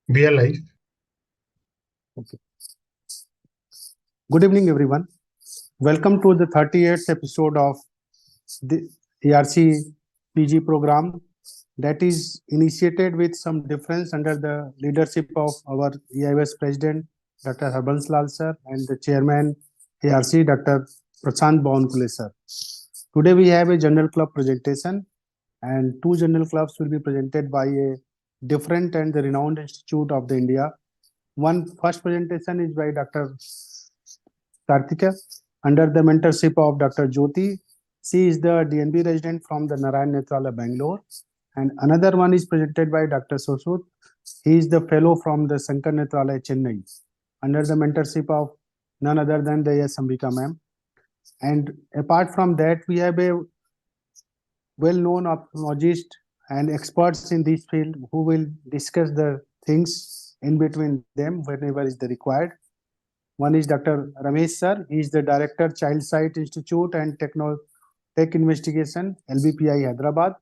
We are live. Okay. Good evening, everyone. Welcome to the 38th episode of the ARC PG program that is initiated with some difference under the leadership of our EIS President, Dr. Harbans Lal sir, and the Chairman ARC, Dr. Prashant Bhawankule sir. Today we have a general club presentation, and two general clubs will be presented by a different and the renowned institute of the India. One first presentation is by Dr. Karthika under the mentorship of Dr. Jyoti. She is the DNB resident from the Narayan Netrala, Bangalore. And another one is presented by Dr. Sosut. He is the fellow from the Shankar Netrala, Chennai, under the mentorship of none other than the S. Ambika ma'am. And apart from that, we have a well-known ophthalmologist and experts in this field who will discuss the things in between them whenever is the required. One is Dr. Ramesh sir. He is the Director, Child Sight Institute and Tech Investigation, LBPI, Hyderabad.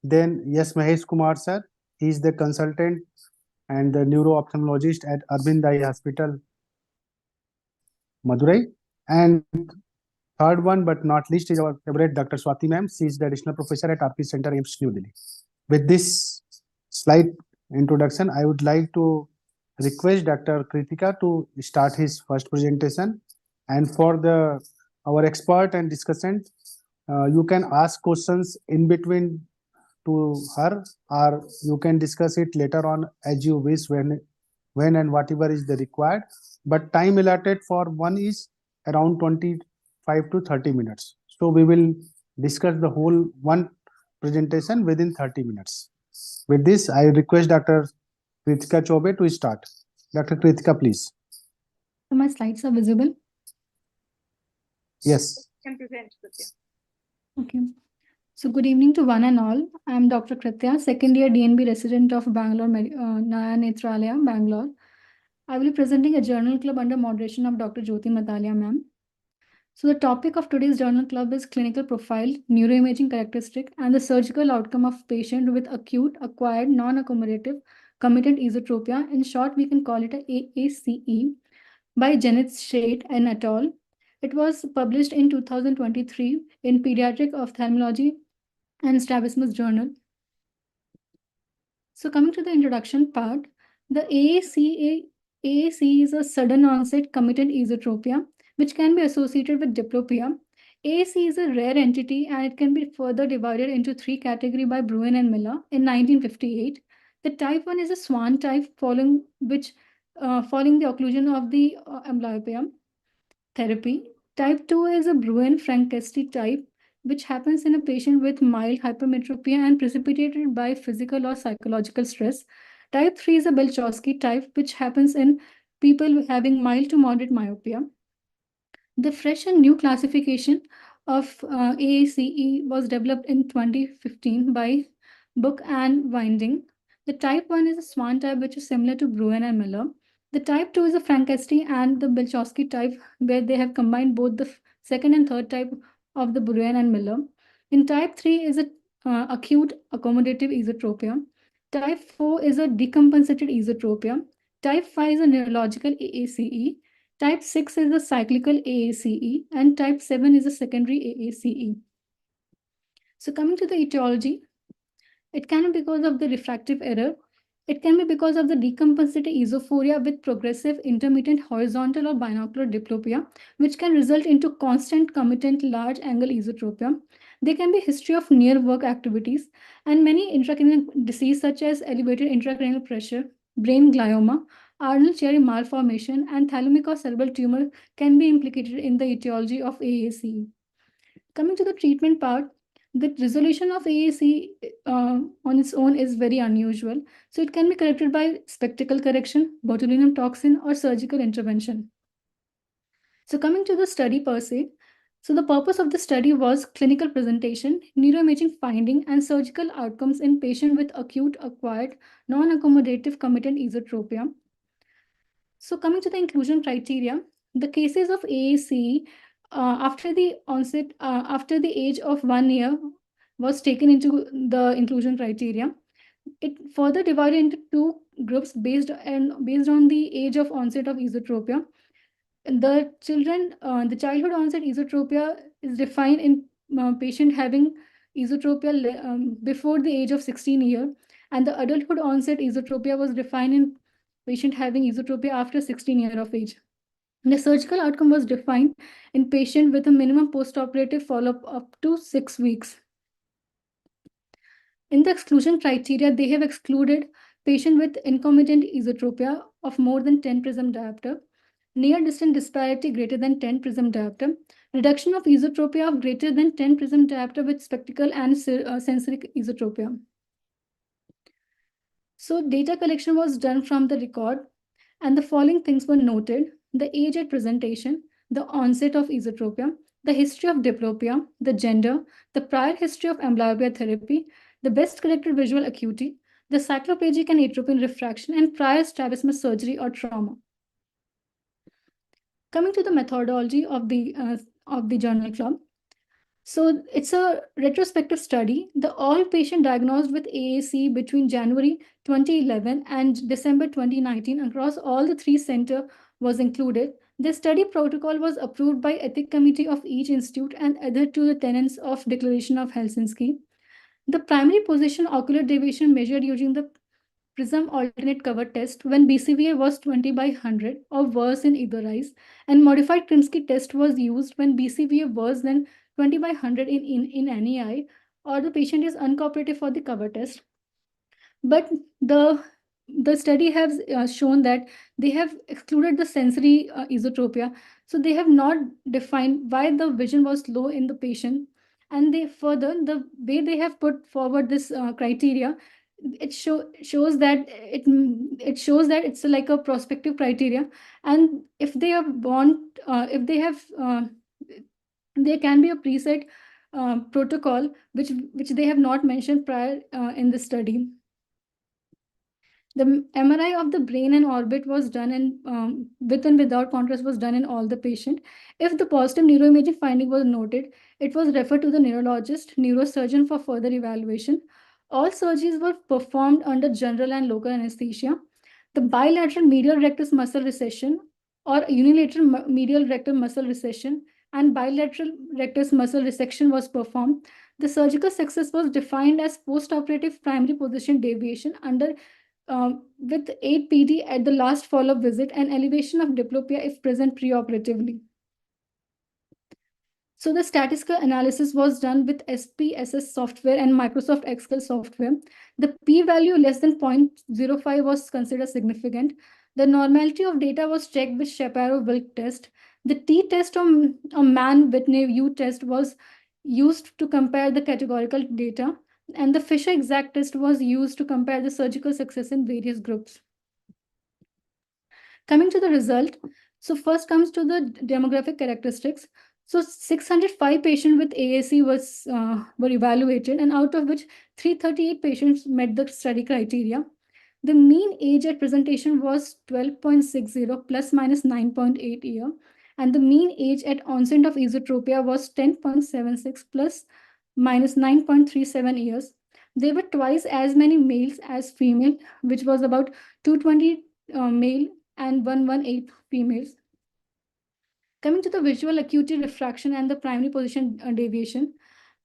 Then yes, Mahesh Kumar sir. He is the consultant and the neuro-ophthalmologist at Arvind Eye Hospital, Madurai. And third one, but not least, is our favorite Dr. Swati ma'am. She is the additional professor at RP Center, AIIMS, New Delhi. With this slight introduction, I would like to request Dr. Kritika to start his first presentation. And for our expert and discussant, you can ask questions in between to her, or you can discuss it later on as you wish, when and whatever is the required. But time allotted for one is around 25 to 30 minutes. So we will discuss the whole one presentation within 30 minutes. With this, I request Dr. Kritika Chobe to start. Dr. Kritika, please. So my slides are visible? Yes. Can present, Kritya. Okay. So good evening to one and all. I am Dr. Kritya, second year DNB resident of Bangalore, Narayan Netralaya, Bangalore. I will be presenting a journal club under moderation of Dr. Jyoti Matalia ma'am. So the topic of today's journal club is clinical profile, neuroimaging characteristic, and the surgical outcome of patient with acute, acquired, non-accommodative, committed esotropia. In short, we can call it a AACE by Janet Shade and et al. It was published in 2023 in Pediatric Ophthalmology and Strabismus Journal. So coming to the introduction part, the AAC is a sudden onset committed esotropia, which can be associated with diplopia. AAC is a rare entity and it can be further divided into three categories by Bruin and Miller in 1958. The type 1 is a swan type following the occlusion of the amblyopia therapy. Type 2 is a Bruin-Frankeschi type, which happens in a patient with mild hypermetropia and precipitated by physical or psychological stress. Type 3 is a Belchowski type, which happens in people having mild to moderate myopia. The fresh and new classification of AACE was developed in 2015 by Book and Winding. The type 1 is a swan type, which is similar to Bruin and Miller. The type 2 is a Frankeschi and the Belchowski type, where they have combined both the second and third type of the Bruin and Miller. In type 3 is a acute accommodative esotropia. Type 4 is a decompensated esotropia. Type 5 is a neurological AACE. Type 6 is a cyclical AACE and type 7 is a secondary AACE. So coming to the etiology, it can be because of the refractive error. It can be because of the decompensated esophoria with progressive intermittent horizontal or binocular diplopia, which can result into constant committant large angle esotropia. There can be history of near work activities and many intracranial disease such as elevated intracranial pressure, brain glioma, Arnold-Chiari malformation, and thalamic or cerebral tumor can be implicated in the etiology of AACE. Coming to the treatment part, the resolution of AAC on its own is very unusual. So it can be corrected by spectacle correction, botulinum toxin, or surgical intervention. So coming to the study per se, so the purpose of the study was clinical presentation, neuroimaging finding, and surgical outcomes in patients with acute, acquired, non-accommodative committed esotropia. So coming to the inclusion criteria, the cases of AAC after the onset, after the age of 1 year was taken into the inclusion criteria. It further divided into two groups based on the age of onset of esotropia. The childhood onset esotropia is defined in patient having esotropia before the age of 16 year, and the adulthood onset esotropia was defined in patient having esotropia after 16 year of age. The surgical outcome was defined in patient with a minimum postoperative follow-up up to 6 weeks. In the exclusion criteria, they have excluded patient with concomitant esotropia of more than 10 prism diopter, near distant disparity greater than 10 prism diopter, reduction of esotropia of greater than 10 prism diopter with spectacle and sensory esotropia. So data collection was done from the record, and the following things were noted: the age at presentation, the onset of esotropia, the history of diplopia, the gender, the prior history of amblyopia therapy, the best corrected visual acuity, the cycloplegic and atropine refraction, and prior strabismus surgery or trauma. Coming to the methodology of the journal club. So it's a retrospective study. The all patient diagnosed with AAC between January 2011 and December 2019 across all the three center was included. The study protocol was approved by ethic committee of each institute and adhered to the tenets of Declaration of Helsinki. The primary position ocular deviation measured using the Prism alternate cover test when BCVA was 20 by 100 or worse in either eyes, and modified Krimsky test was used when BCVA worse than 20 by 100 in any eye, or the patient is uncooperative for the cover test. But the study has shown that they have excluded the sensory esotropia, so they have not defined why the vision was low in the patient, and they further the way they have put forward this criteria, shows that it shows that it's like a prospective criteria, and if they have want if they have there can be a preset protocol which they have not mentioned prior in the study. The MRI of the brain and orbit was done in with and without contrast was done in all the patient. If the positive neuroimaging finding was noted, it was referred to the neurologist, neurosurgeon for further evaluation. All surgeries were performed under general and local anesthesia. The bilateral medial rectus muscle recession or unilateral medial rectus muscle recession and bilateral rectus muscle resection was performed. The surgical success was defined as postoperative primary position deviation under with 8 PD at the last follow-up visit and elevation of diplopia if present preoperatively. So the statistical analysis was done with SPSS software and Microsoft Excel software. The p-value less than 0.05 was considered significant. The normality of data was checked with Shapiro-Wilk test. The t-test or Mann-Whitney U test was used to compare the categorical data, and the Fisher exact test was used to compare the surgical success in various groups. Coming to the result, so first comes to the demographic characteristics. So 605 patients with AAC were evaluated, and out of which 338 patients met the study criteria. The mean age at presentation was 12.60 plus minus 9.8 year, and the mean age at onset of esotropia was 10.76 plus minus 9.37 years. There were twice as many males as female, which was about 220 male and 118 females. Coming to the visual acuity refraction and the primary position deviation,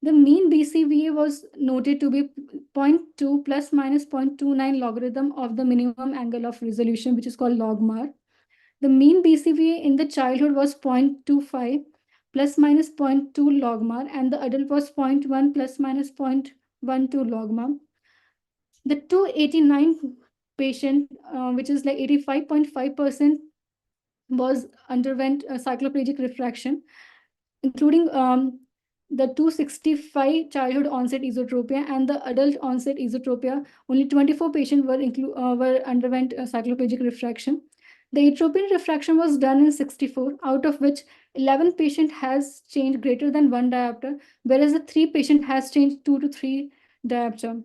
the mean BCVA was noted to be 0.2 plus minus 0.29 logarithm of the minimum angle of resolution, which is called logMAR. The mean BCVA in the childhood was 0.25 plus minus 0.2 logMAR, and the adult was 0.1 plus minus 0.12 logMAR. The 289 patient, which is like 85.5%, was underwent cycloplegic refraction, including the 265 childhood onset esotropia and the adult onset esotropia. Only 24 patients were underwent cycloplegic refraction. The atropine refraction was done in 64, out of which 11 patient has changed greater than 1 diopter, whereas the 3 patient has changed 2 to 3 diopter.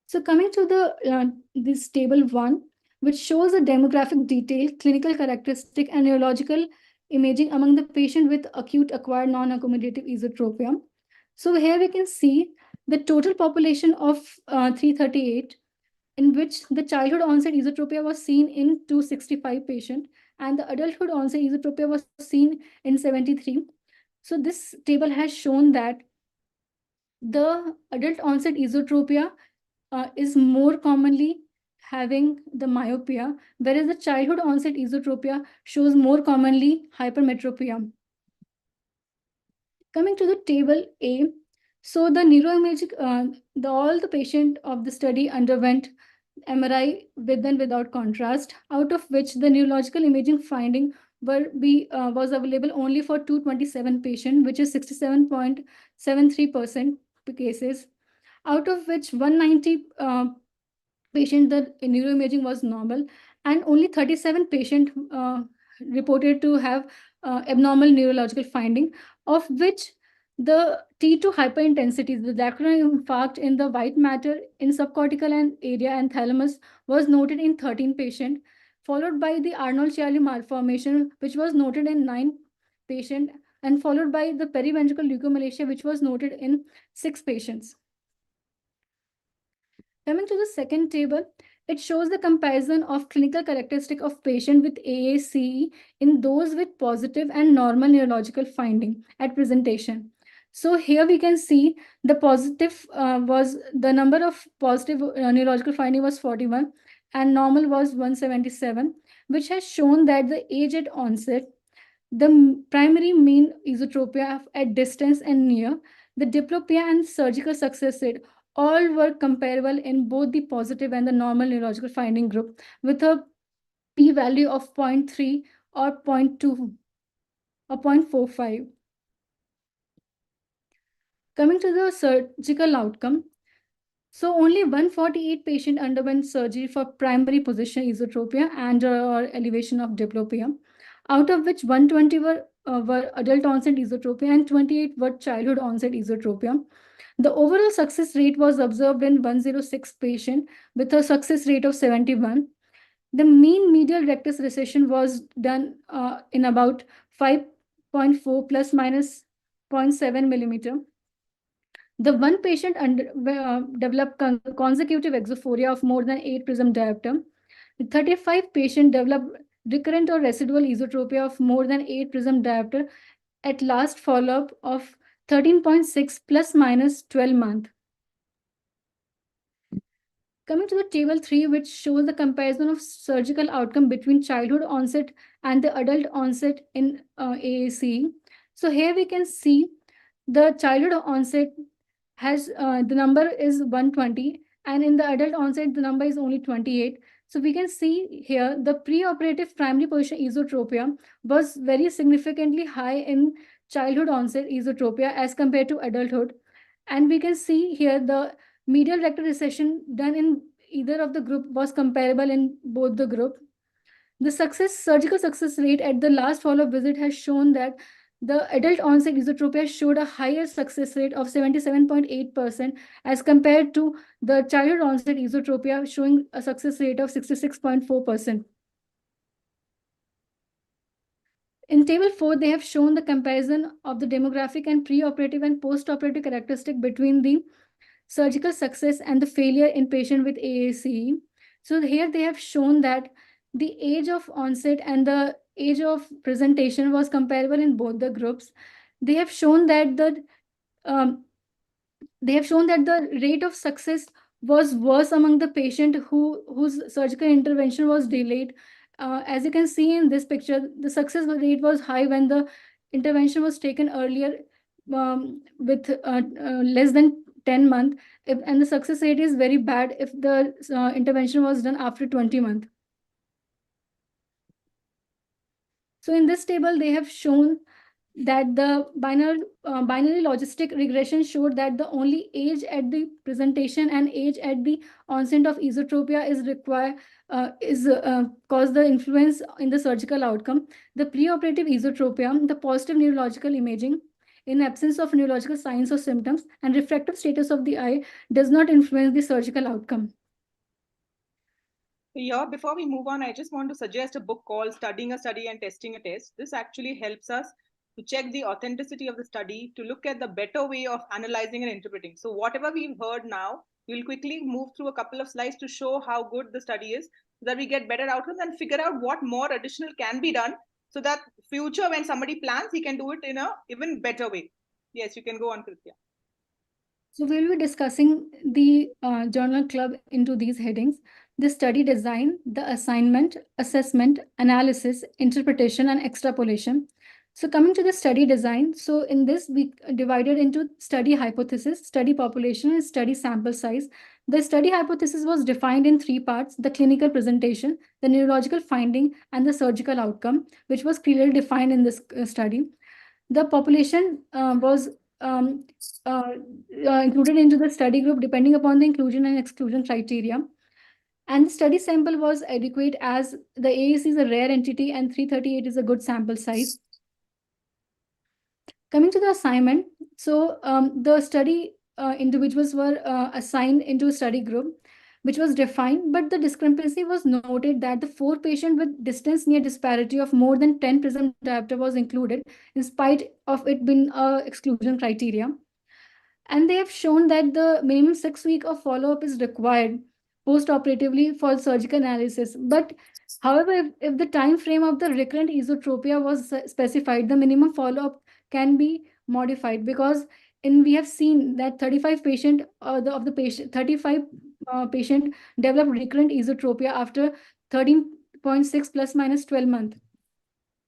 So coming to this table 1, which shows the demographic detail, clinical characteristic, and neurological imaging among the patient with acute acquired non-accommodative esotropia. So here we can see The total population of 338, in which the childhood onset esotropia was seen in 265 patients and the adulthood onset esotropia was seen in 73. So this table has shown that the adult onset esotropia is more commonly having the myopia, whereas the childhood onset esotropia shows more commonly hypermetropia. Coming to the table A, so the neuroimaging, all the patient of the study underwent MRI with and without contrast, out of which the neurological imaging finding was available only for 227 patients, which is 67.73% cases, out of which 190 patient the neuroimaging was normal and only 37 patient reported to have abnormal neurological finding, of which the T2 hyperintensity, the lacunar infarct in the white matter in subcortical and area and thalamus was noted in 13 patients, followed by the Arnold-Chiari malformation, which was noted in 9 patients, and followed by the periventricular leukomalacia, which was noted in 6 patients. Coming to the second table, it shows the comparison of clinical characteristic of patient with AACE in those with positive and normal neurological finding at presentation. So here we can see the positive was the number of positive neurological finding was 41 and normal was 177, which has shown that the age at onset, the primary mean esotropia at distance and near, the diplopia and surgical success rate all were comparable in both the positive and the normal neurological finding group with a p-value of 0.3 or 0.2 or 0.45. Coming to the surgical outcome, so only 148 patients underwent surgery for primary position esotropia and or elevation of diplopia, out of which 120 were adult onset esotropia and 28 were childhood onset esotropia. The overall success rate was observed in 106 patients with a success rate of 71. The mean medial rectus recession was done in about 5.4 plus minus 0.7 millimeter. The one patient developed consecutive exophoria of more than 8 prism diopter. The 35 patient developed recurrent or residual esotropia of more than 8 prism diopter at last follow-up of 13.6 plus minus 12 months. Coming to the table 3, which shows the comparison of surgical outcome between childhood onset and the adult onset in AAC. So here we can see the childhood onset has the number is 120 and in the adult onset the number is only 28. So we can see here the preoperative primary position esotropia was very significantly high in childhood onset esotropia as compared to adulthood. And we can see here the medial rectal recession done in either of the group was comparable in both the group. The surgical success rate at the last follow-up visit has shown that the adult onset esotropia showed a higher success rate of 77.8% as compared to the childhood onset esotropia showing a success rate of 66.4%. In table 4, they have shown the comparison of the demographic and preoperative and postoperative characteristic between the surgical success and the failure in patient with AACE. So here they have shown that the age of onset and the age of presentation was comparable in both the groups. They have shown that um, the rate of success was worse among the patient whose surgical intervention was delayed. As you can see in this picture, the success rate was high when the intervention was taken earlier with less than 10 months, and the success rate is very bad if the intervention was done after 20 months. So in this table, they have shown that the binary logistic regression showed that the only age at the presentation and age at the onset of esotropia is cause the influence in the surgical outcome. The preoperative esotropia, the positive neurological imaging in absence of neurological signs or symptoms, and refractive status of the eye does not influence the surgical outcome. Here, before we move on, I just want to suggest a book called Studying a Study and Testing a Test. This actually helps us to check the authenticity of the study, to look at the better way of analyzing and interpreting. So whatever we've heard now, we'll quickly move through a couple of slides to show how good the study is, so that we get better outcomes and figure out what more additional can be done, so that future when somebody plans, he can do it in a even better way. Yes, you can go on, Kritya. So we'll be discussing the journal club into these headings: the study design, the assignment, assessment, analysis, interpretation, and extrapolation. So coming to the study design, so in this we divided into study hypothesis, study population, and study sample size. The study hypothesis was defined in three parts: the clinical presentation, the neurological finding, and the surgical outcome, which was clearly defined in this study. The population was um, uh, included into the study group depending upon the inclusion and exclusion criteria. And the study sample was adequate as the AAC is a rare entity and 338 is a good sample size. Coming to the assignment, so the study individuals were assigned into a study group, which was defined, but the discrepancy was noted that the 4 patient with distance near disparity of more than 10 prism diopter was included, in spite of it being exclusion criteria. And they have shown that the minimum 6 week of follow-up is required post-operatively for surgical analysis. But however, if the time frame of the recurrent esotropia was specified, the minimum follow-up can be modified, because in we have seen that 35 patient of the patient 35 patient developed recurrent esotropia after 13.6 plus minus 12 month.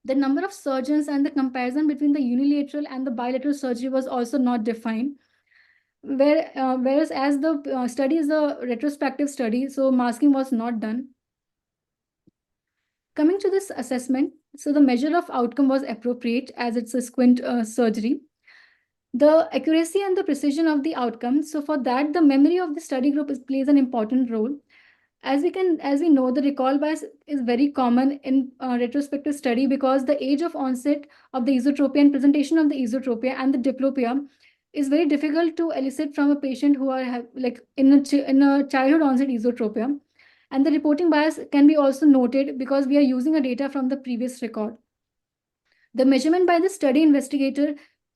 The number of surgeons and the comparison between the unilateral and the bilateral surgery was also not defined. Whereas as the study is a retrospective study, so masking was not done. Coming to this assessment, so the measure of outcome was appropriate as it's a squint surgery. The accuracy and the precision of the outcome. So for that, the memory of the study group plays an important role. As we know, the recall bias is very common in retrospective study, because the age of onset of the esotropia and presentation of the esotropia and the diplopia is very difficult to elicit from a patient who are like in a childhood onset esotropia. And the reporting bias can be also noted because we are using a data from the previous record. The measurement by the study investigator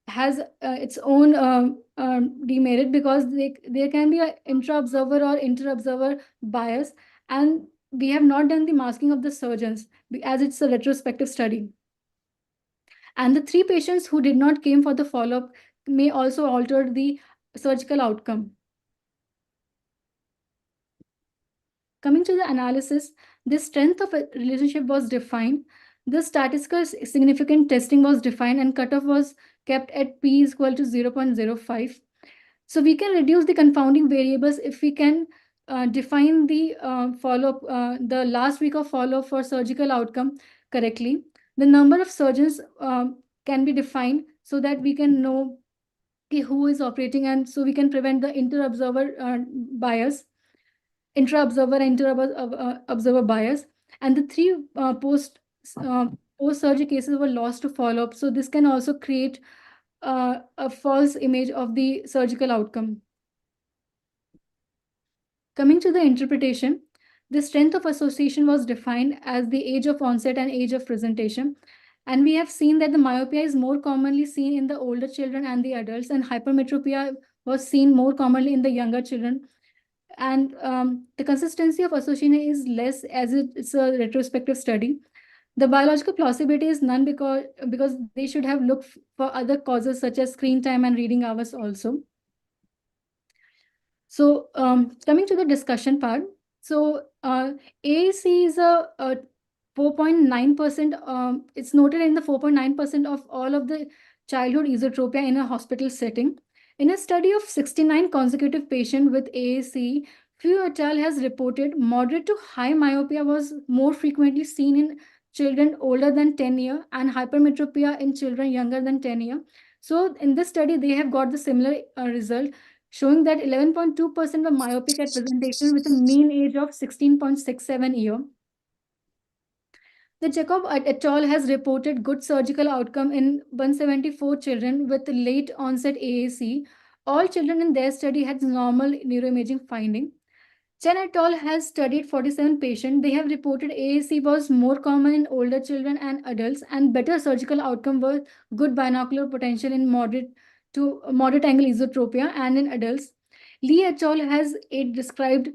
has its own demerit, because there can be an intra-observer or inter-observer bias, and we have not done the masking of the surgeons as it's a retrospective study. And the 3 patients who did not came for the follow-up may also alter the surgical outcome. Coming to the analysis, the strength of a relationship was defined. The statistical significant testing was defined, and cutoff was kept at p is equal to 0.05. So we can reduce the confounding variables if we can define the follow-up, the last week of follow-up for surgical outcome correctly. The number of surgeons can be defined so that we can know who is operating, and so we can prevent the inter-observer bias, intra-observer and inter-observer bias. And the 3 post-surgery cases were lost to follow-up. So this can also create a false image of the surgical outcome. Coming to the interpretation, the strength of association was defined as the age of onset and age of presentation. And we have seen that the myopia is more commonly seen in the older children and the adults, and hypermetropia was seen more commonly in the younger children. And the consistency of association is less as it's a retrospective study. The biological plausibility is none, because they should have looked for other causes such as screen time and reading hours also. So coming to the discussion part, so AAC is a 4.9%. It's noted in the 4.9% of all of the childhood esotropia in a hospital setting. In a study of 69 consecutive patients with AAC, Fu et al. Has reported moderate to high myopia was more frequently seen in children older than 10 years, and hypermetropia in children younger than 10 years. So in this study, they have got the similar result, showing that 11.2% were myopic at presentation with a mean age of 16.67 years. The Jacob et al. Has reported good surgical outcome in 174 children with late onset AAC. All children in their study had normal neuroimaging finding. Chen et al. Has studied 47 patients. They have reported AAC was more common in older children and adults, and better surgical outcome were good binocular potential in moderate to moderate angle esotropia and in adults. Lee et al. Has described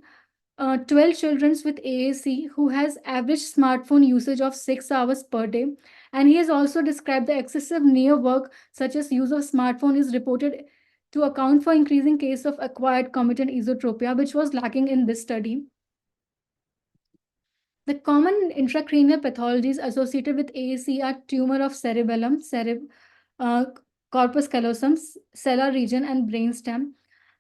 12 children with AAC who has average smartphone usage of 6 hours per day. And he has also described the excessive near work, such as use of smartphone, is reported to account for increasing case of acquired committed esotropia, which was lacking in this study. The common intracranial pathologies associated with AAC are tumor of cerebellum, uh, corpus callosum, stellar region, and brainstem.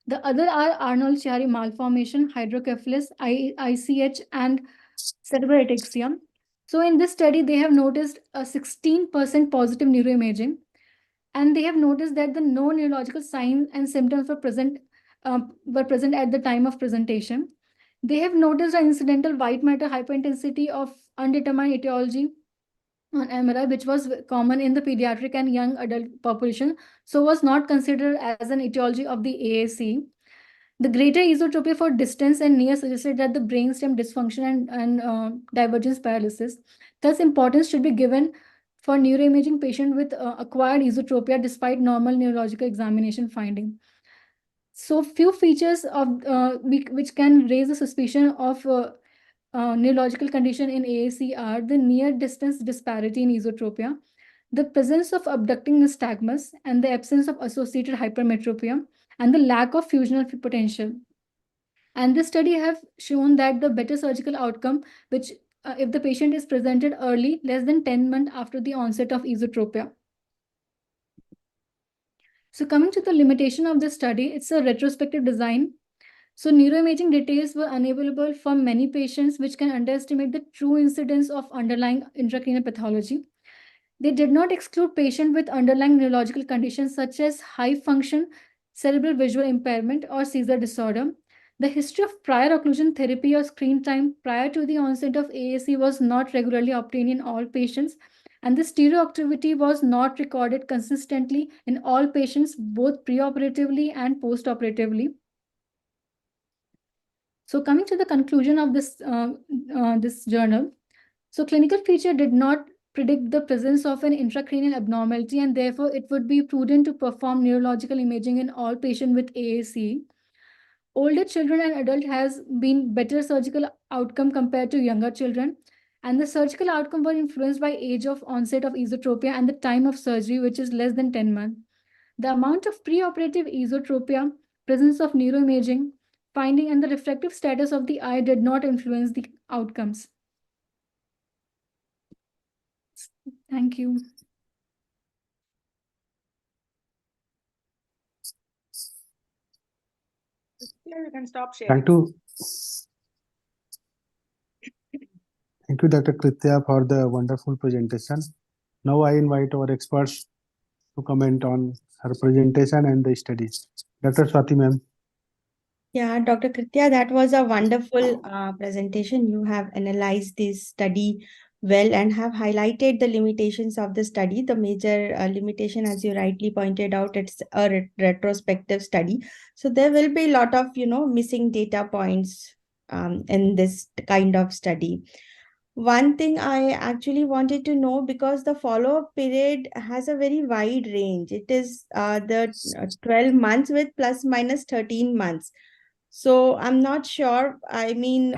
The other are Arnold-Chiari malformation, hydrocephalus, ICH, and cerebral ataxia. So in this study, they have noticed a 16% positive neuroimaging, and they have noticed that the no neurological signs and symptoms were present at the time of presentation. They have noticed an incidental white matter hyperintensity of undetermined etiology on MRI, which was common in the pediatric and young adult population, so was not considered as an etiology of the AAC. The greater esotropia for distance and near suggested that the brainstem dysfunction and divergence paralysis. Thus, importance should be given for neuroimaging patient with acquired esotropia despite normal neurological examination finding. So, few features of which can raise a suspicion of neurological condition in AAC are the near distance disparity in esotropia, the presence of abducting nystagmus, and the absence of associated hypermetropia, and the lack of fusional potential. And this study have shown that the better surgical outcome, which if the patient is presented early, less than 10 months after the onset of esotropia. So coming to the limitation of this study, it's a retrospective design. So neuroimaging details were unavailable for many patients, which can underestimate the true incidence of underlying intracranial pathology. They did not exclude patients with underlying neurological conditions such as high function, cerebral visual impairment, or seizure disorder. The history of prior occlusion therapy or screen time prior to the onset of AAC was not regularly obtained in all patients, and the stereoactivity was not recorded consistently in all patients, both preoperatively and postoperatively. So, coming to the conclusion of this journal, so clinical feature did not predict the presence of an intracranial abnormality, and therefore it would be prudent to perform neurological imaging in all patients with AAC. Older children and adult has been better surgical outcome compared to younger children, and the surgical outcome were influenced by age of onset of esotropia and the time of surgery, which is less than 10 months. The amount of preoperative esotropia, presence of neuroimaging, finding, and the refractive status of the eye did not influence the outcomes. Thank you. Yeah, you can stop sharing. Thank you, Dr. Kritya, for the wonderful presentation. Now I invite our experts to comment on her presentation and the studies. Dr. Swati ma'am. Yeah, Dr. Kritya, that was a wonderful presentation. You have analyzed this study well and have highlighted the limitations of the study. The major limitation, as you rightly pointed out, it's a retrospective study. So there will be a lot of, missing data points in this kind of study. One thing I actually wanted to know, because the follow-up period has a very wide range. It is the 12 months with plus minus 13 months. So I'm not sure. I mean,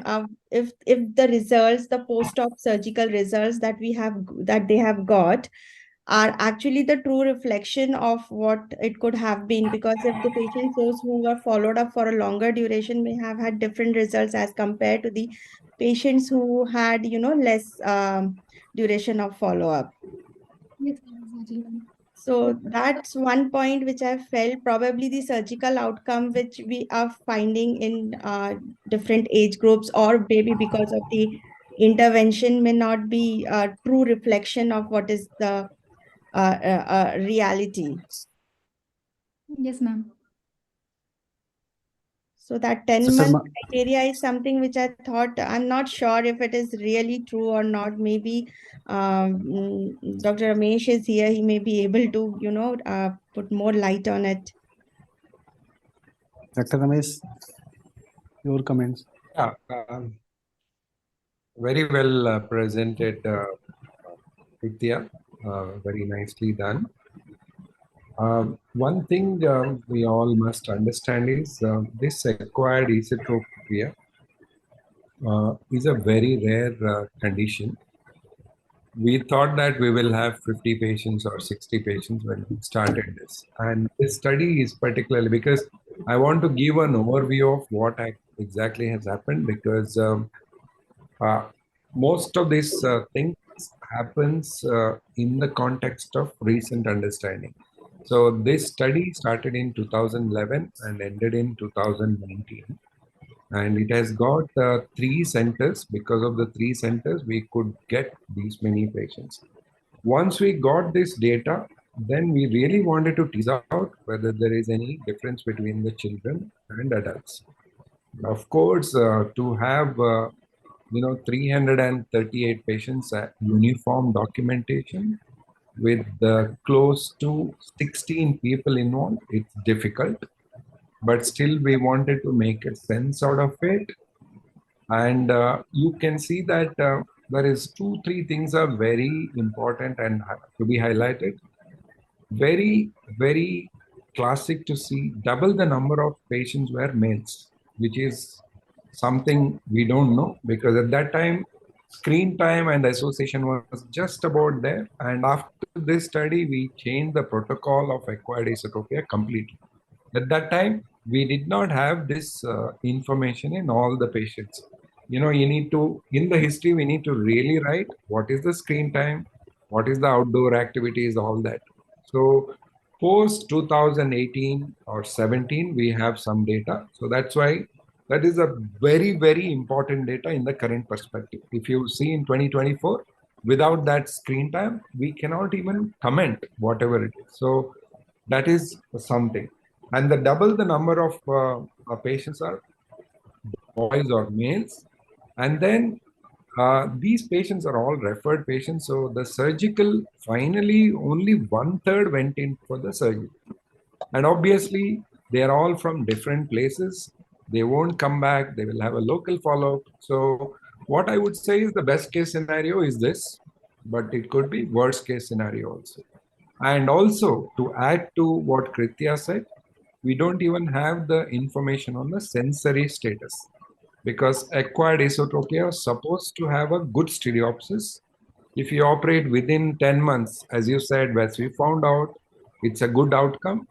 if the results, the post-op surgical results that they have got, are actually the true reflection of what it could have been. Because if the patients, those who were followed up for a longer duration, may have had different results as compared to the patients who had, less duration of follow-up. Yes, exactly. So that's one point which I felt probably the surgical outcome which we are finding in different age groups, or maybe because of the intervention, may not be a true reflection of what is the reality. Yes, ma'am. So that 10-month criteria is something which I thought, I'm not sure if it is really true or not. Maybe Dr. Ramesh is here. He may be able to, put more light on it. Dr. Ramesh, your comments. Yeah, very well presented, Vidya. Very nicely done. One thing we all must understand is this acquired esotropia is a very rare condition. We thought that we will have 50 patients or 60 patients when we started this. And this study is particularly because I want to give an overview of what exactly has happened, because uh, most of these things happens in the context of recent understanding. So this study started in 2011 and ended in 2019. And it has got three centers. Because of the three centers, we could get these many patients. Once we got this data, then we really wanted to tease out whether there is any difference between the children and adults. Of course, to have 338 patients uniform documentation with close to 16 people involved, it's difficult. But still, we wanted to make a sense out of it. And you can see that there is 2-3 things are very important and to be highlighted. Very, very classic to see double the number of patients were males, which is something we don't know, because at that time, screen time and association was just about there. And after this study, we changed the protocol of acquired esotropia completely. At that time, we did not have this information in all the patients. You need to, in the history, we need to really write what is the screen time, what is the outdoor activities, all that. So post 2018 or 17, we have some data. So that's why that is a very, very important data in the current perspective. If you see in 2024, without that screen time, we cannot even comment whatever it is. So that is something. And the double the number of patients are boys or males. And then these patients are all referred patients. So the surgical, finally, only 1/3 went in for the surgery. And obviously, they are all from different places. They won't come back. They will have a local follow-up. So what I would say is the best case scenario is this, but it could be worst case scenario also. And also, to add to what Kritya said, we don't even have the information on the sensory status, because acquired esotropia is supposed to have a good stereopsis. If you operate within 10 months, as you said, as we found out, it's a good outcome.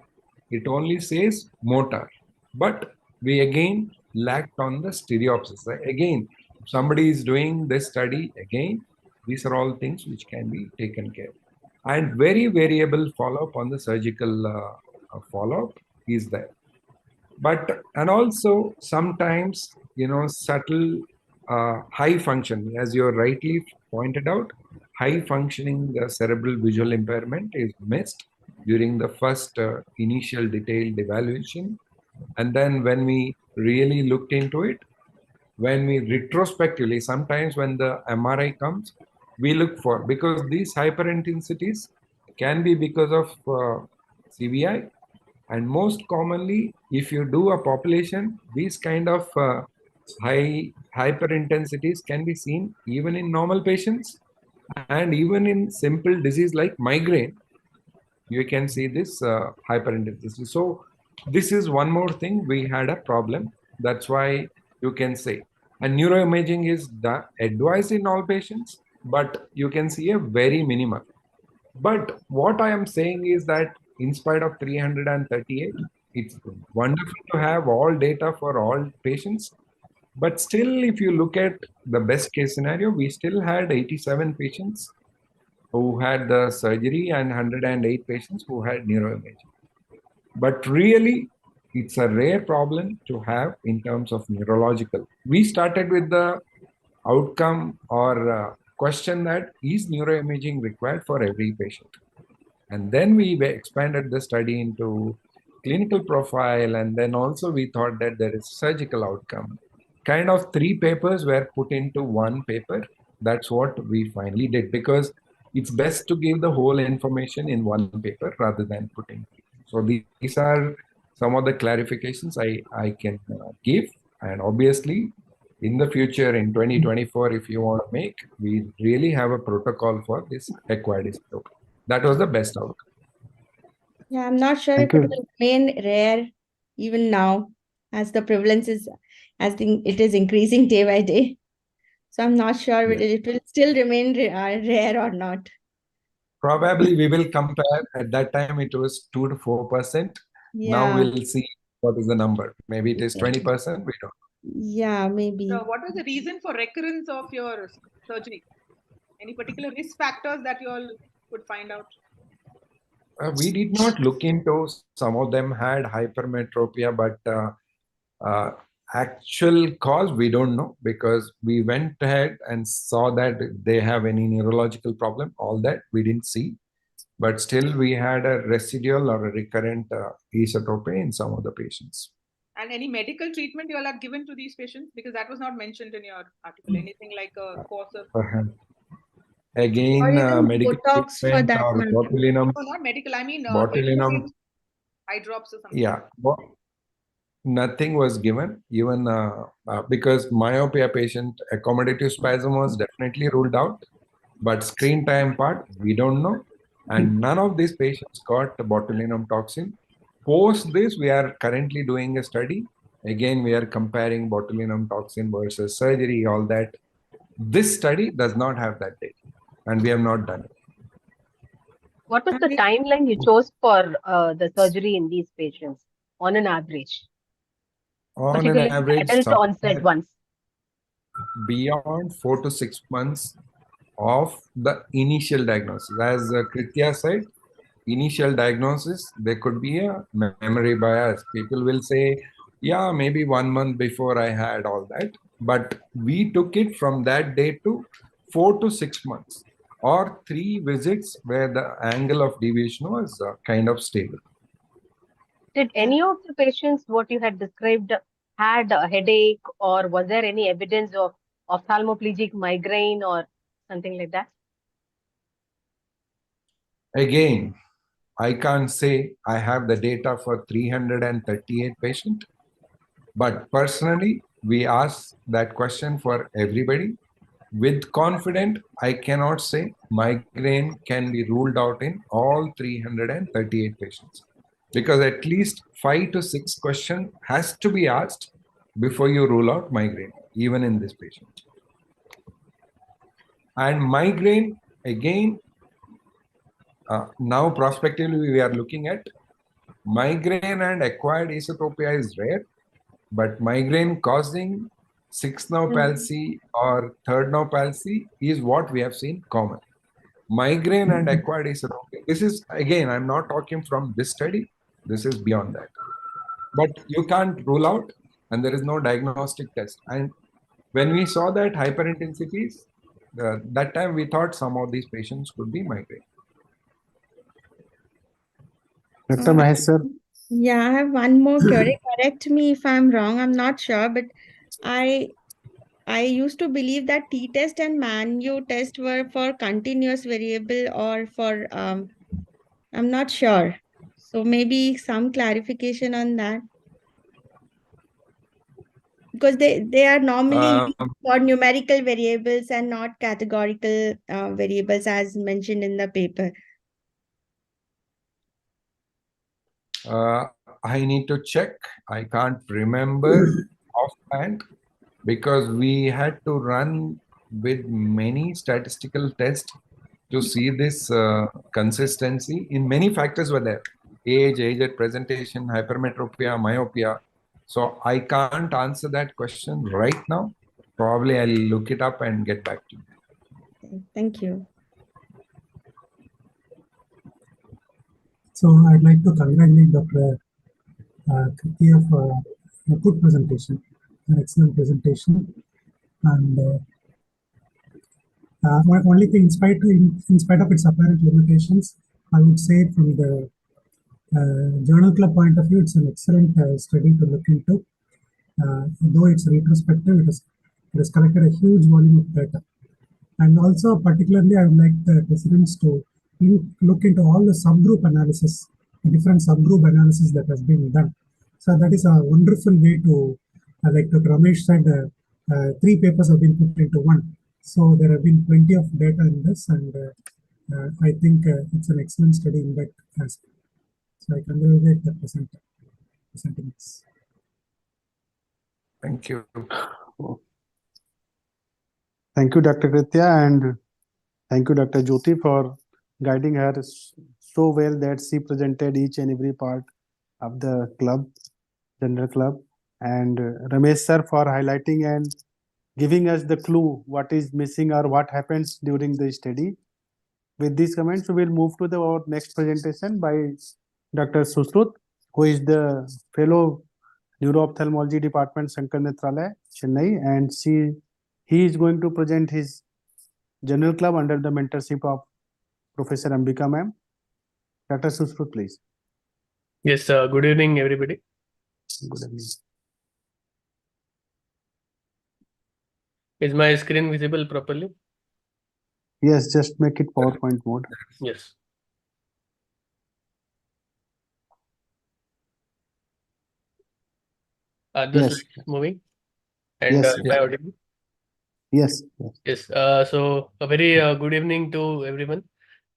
It only says motor. But we again lacked on the stereopsis. Again, if somebody is doing this study, again, these are all things which can be taken care of. And very variable follow-up on the surgical follow-up is there. But, and also sometimes, subtle high function, as you rightly pointed out, high functioning cerebral visual impairment is missed during the first initial detailed evaluation. And then when we really looked into it, when we retrospectively, sometimes when the MRI comes, we look for, because these hyperintensities can be because of CVI. And most commonly, if you do a population, these kind of high hyperintensities can be seen even in normal patients, and even in simple disease like migraine, you can see this hyperintensity. So this is one more thing we had a problem. That's why you can say, and neuroimaging is advised in all patients, but you can see a very minimal. But what I am saying is that in spite of 338, it's wonderful to have all data for all patients. But still, if you look at the best case scenario, we still had 87 patients who had the surgery and 108 patients who had neuroimaging. But really, it's a rare problem to have in terms of neurological. We started with the outcome or question that is neuroimaging required for every patient. And then we expanded the study into clinical profile, and then also we thought that there is surgical outcome. Kind of 3 papers were put into one paper. That's what we finally did, because it's best to give the whole information in one paper rather than putting. So these are some of the clarifications I can give. And obviously, in the future, in 2024, if you want to make, we really have a protocol for this acquired esotropia. That was the best outcome. Yeah, I'm not sure Thank if it you. will remain rare even now, as the prevalence is, I think it is increasing day by day. So I'm not sure Yes. it will still remain rare or not. Probably we will compare. At that time, it was 2 to 4%. Now Yeah, we'll see what is the number. Maybe it is 20%. We don't. yeah, maybe. So what was the reason for recurrence of your surgery? Any particular risk factors that you all would find out? We did not look into. Some of them had hypermetropia, but actual cause we don't know, because we went ahead and saw that they have any neurological problem. All that we didn't see, but still we had a residual or a recurrent esotropia in some of the patients. And any medical treatment you all have given to these patients? Because that was not mentioned in your article. Anything like a course of... Or Again, even medical Botox for treatment that or matter. botulinum. No, not medical. I mean, Botulinum. eye drops or something. Yeah. Nothing was given, even because myopia patient accommodative spasm was definitely ruled out, but screen time part we don't know, and none of these patients got botulinum toxin. Post this, we are currently doing a study. Again, we are comparing botulinum toxin versus surgery, all that. This study does not have that data, and we have not done it. What was the timeline you chose for the surgery in these patients on an average? On an Particularly average, adult some onset ones. beyond 4 to 6 months of the initial diagnosis. As Kritya said, initial diagnosis, there could be a memory bias. People will say, yeah, maybe 1 month before I had all that. But we took it from that day to 4 to 6 months, or 3 visits where the angle of deviation was kind of stable. Did any of the patients, what you had described, had a headache, or was there any evidence of ophthalmoplegic migraine or something like that? Again, I can't say I have the data for 338 patients, but personally, we ask that question for everybody. With confidence, I cannot say migraine can be ruled out in all 338 patients, because at least 5 to 6 questions has to be asked before you rule out migraine, even in this patient. And migraine, again, now prospectively we are looking at migraine and acquired esotropia is rare, but migraine causing sixth nerve palsy or third nerve palsy is what we have seen common. Migraine and acquired esotropia. This is, again, I'm not talking from this study. This is beyond that. But you can't rule out, and there is no diagnostic test. And when we saw that hyperintensities, that time we thought some of these patients could be migraine. Dr. Mahesh, sir. Yeah, I have one more query. Correct me if I'm wrong. I'm not sure, but I used to believe that t-test and man-u test were for continuous variable or for I'm not sure. So maybe some clarification on that. Because they are normally used for numerical variables and not categorical variables as mentioned in the paper. I need to check. I can't remember offhand, because we had to run with many statistical tests to see this consistency. In many factors were there: age at presentation, hypermetropia, myopia. So I can't answer that question right now. Probably I'll look it up and get back to you. Okay, thank you. So I'd like to congratulate Dr. Kritya for a good presentation, an excellent presentation. And only thing, in spite of its apparent limitations, I would say from the journal club point of view, it's an excellent study to look into. Though it's retrospective, it has collected a huge volume of data. And also, particularly, I would like the residents to look into all the subgroup analysis, the different subgroup analysis that has been done. So that is a wonderful way to, like Dr. Ramesh said, 3 papers have been put into one. So there have been plenty of data in this, and I think it's an excellent study in that aspect. So I congratulate the presenting this. Thank you. Thank you, Dr. Kritya, and thank you, Dr. Jyoti, for guiding her so well that she presented each and every part of the club, general club, and Ramesh sir for highlighting and giving us the clue what is missing or what happens during the study. With these comments, we will move to our next presentation by Dr. Susrut, who is the fellow Neuro-Ophthalmology Department, Shankar Nethralaya, Chennai, and he is going to present his general club under the mentorship of Professor Ambika ma'am. Dr. Susrut, please. Yes, good evening, everybody. Good evening. Is my screen visible properly? Yes, just make it PowerPoint mode. Yes. Are the Yes. slides moving? And Yes. am I audible? Yes. Yes. So a very good evening to everyone.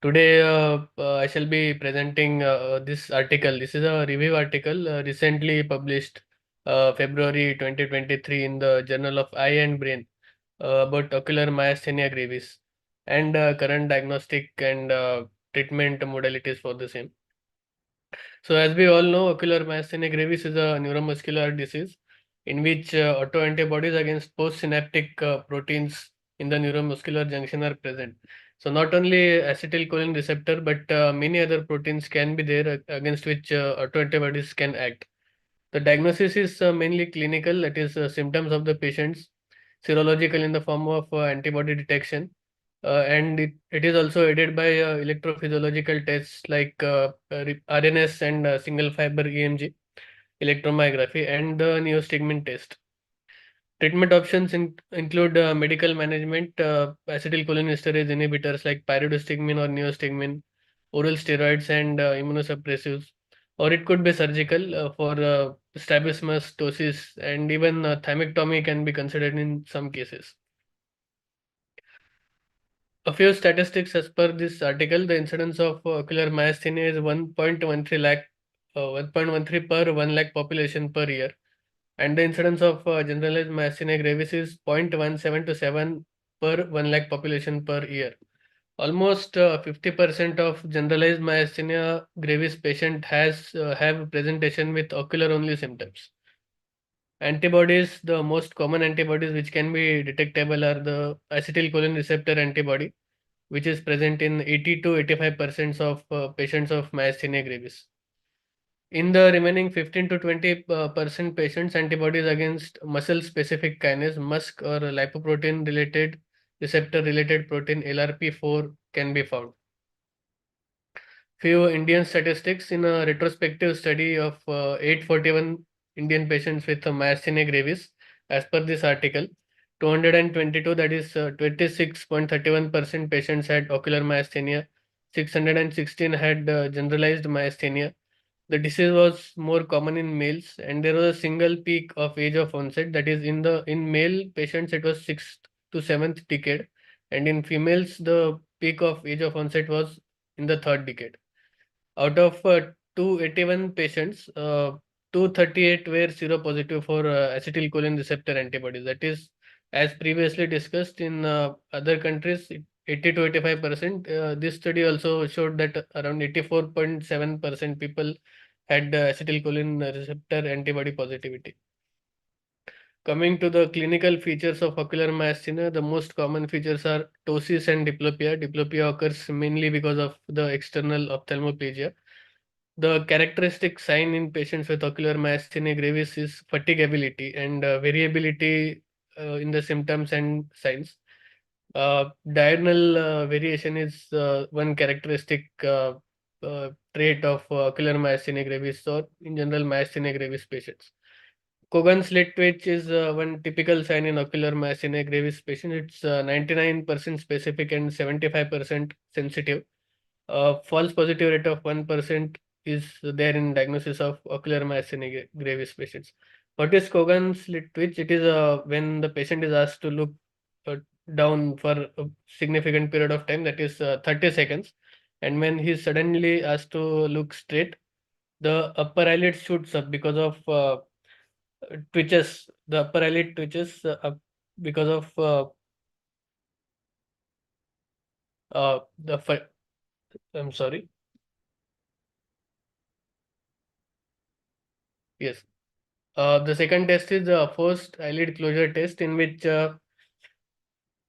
Today, I shall be presenting this article. This is a review article recently published February 2023 in the Journal of Eye and Brain about ocular myasthenia gravis and current diagnostic and treatment modalities for the same. So as we all know, ocular myasthenia gravis is a neuromuscular disease in which autoantibodies against postsynaptic proteins in the neuromuscular junction are present. So not only acetylcholine receptor, but many other proteins can be there against which autoantibodies can act. The diagnosis is mainly clinical, that is symptoms of the patients, serological in the form of antibody detection, and it is also aided by electrophysiological tests like RNS and single fiber EMG, electromyography, and the neostigmine test. Treatment options include medical management, acetylcholinesterase inhibitors like pyridostigmine or neostigmine, oral steroids, and immunosuppressives. Or it could be surgical for strabismus, ptosis, and even thymectomy can be considered in some cases. A few statistics as per this article, the incidence of ocular myasthenia is 1.13 lakh, 1.13 per 1 lakh population per year. And the incidence of generalized myasthenia gravis is 0.17 to 7 per 1 lakh population per year. Almost 50% of generalized myasthenia gravis patient have presentation with ocular only symptoms. Antibodies, the most common antibodies which can be detectable are the acetylcholine receptor antibody, which is present in 80 to 85% of patients of myasthenia gravis. In the remaining 15 to 20% patients, antibodies against muscle-specific kinase, MuSK, or lipoprotein-related receptor-related protein LRP4 can be found. Few Indian statistics in a retrospective study of 841 Indian patients with myasthenia gravis, as per this article, 222, that is 26.31% patients had ocular myasthenia, 616 had generalized myasthenia. The disease was more common in males, and there was a single peak of age of onset, that is in male patients it was 6th to 7th decade, and in females the peak of age of onset was in the 3rd decade. Out of 281 patients, 238 were seropositive for acetylcholine receptor antibodies. That is, as previously discussed in other countries, 80 to 85%. This study also showed that around 84.7% people had acetylcholine receptor antibody positivity. Coming to the clinical features of ocular myasthenia, the most common features are ptosis and diplopia. Diplopia occurs mainly because of the external ophthalmoplegia. The characteristic sign in patients with ocular myasthenia gravis is fatigability and variability in the symptoms and signs. Diurnal variation is one characteristic trait of ocular myasthenia gravis or in general myasthenia gravis patients. Cogan slit twitch is one typical sign in ocular myasthenia gravis patient. It's 99% specific and 75% sensitive. False positive rate of 1% is there in diagnosis of ocular myasthenia gravis patients. What is Kogan slit twitch? It is when the patient is asked to look uh, down for a significant period of time, that is 30 seconds. And when he is suddenly asked to look straight, the upper eyelid shoots up because of twitches. The upper eyelid twitches up because of the. I'm sorry. Yes. The second test is the forced eyelid closure test, in which uh,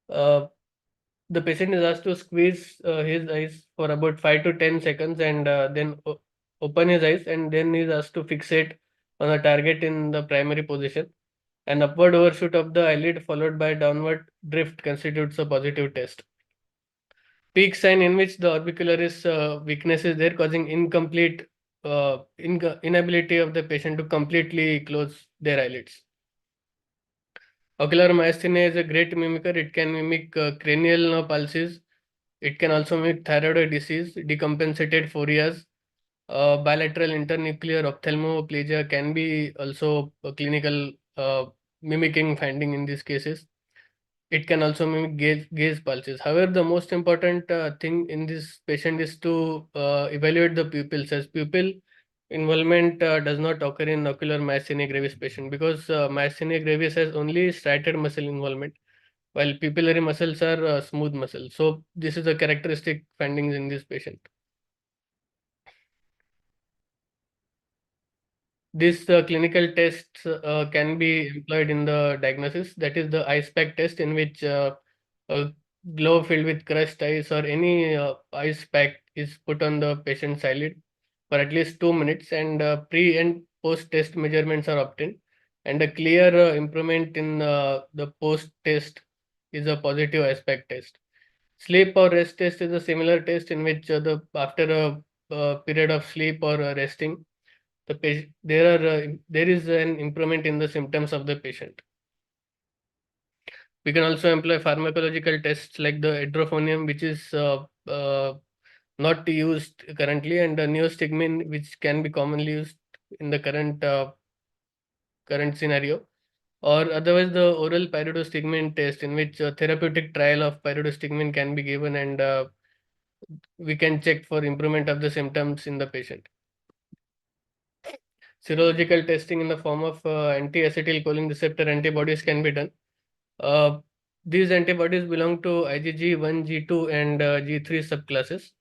the patient is asked to squeeze his eyes for about 5 to 10 seconds, and then open his eyes, and then he is asked to fixate on a target in the primary position. An upward overshoot of the eyelid followed by downward drift constitutes a positive test. Peak sign, in which the orbicularis weakness is there, causing incomplete inability of the patient to completely close their eyelids. Ocular myasthenia is a great mimicker. It can mimic cranial nerve pulses. It can also mimic thyroid disease, decompensated phorias. Bilateral internuclear ophthalmoplegia can be also a clinical mimicking finding in these cases. It can also mimic gaze pulses. However, the most important thing in this patient is to evaluate the pupils, as pupil involvement does not occur in ocular myasthenia gravis patient, because myasthenia gravis has only striated muscle involvement, while pupillary muscles are smooth muscles. So this is a characteristic findings in this patient. These clinical tests can be employed in the diagnosis. That is the eye speck test, in which a glove filled with crushed ice or any ice pack is put on the patient's eyelid for at least 2 minutes, and pre and post test measurements are obtained. And a clear improvement in the post test is a positive eye speck test. Sleep or rest test is a similar test, in which after a period of sleep or resting, there is an improvement in the symptoms of the patient. We can also employ pharmacological tests like the hydrophonium, which is not used currently, and neostigmine, which can be commonly used in the current scenario, or otherwise the oral pyridostigmine test, in which a therapeutic trial of pyridostigmine can be given, and we can check for improvement of the symptoms in the patient. Serological testing in the form of anti-acetylcholine receptor antibodies can be done. These antibodies belong to IgG1, G2, and G3 subclasses.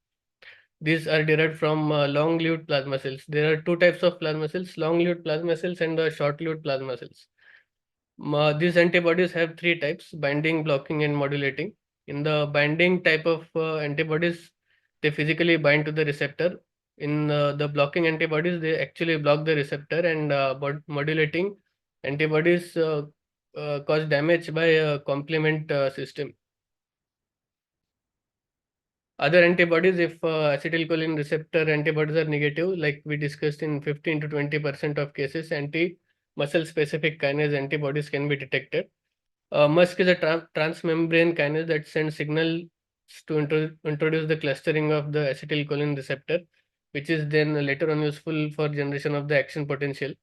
These are derived from long-lived plasma cells. There are two types of plasma cells: long-lived plasma cells and short-lived plasma cells. These antibodies have three types: binding, blocking, and modulating. In the binding type of antibodies, they physically bind to the receptor. In the blocking antibodies, they actually block the receptor, and modulating antibodies cause damage by a complement system. Other antibodies, if acetylcholine receptor antibodies are negative, like we discussed, in 15 to 20% of cases, anti-muscle specific kinase antibodies can be detected. MuSK is a transmembrane kinase that sends signals to introduce the clustering of the acetylcholine receptor, which is then later on useful for generation of the action potential.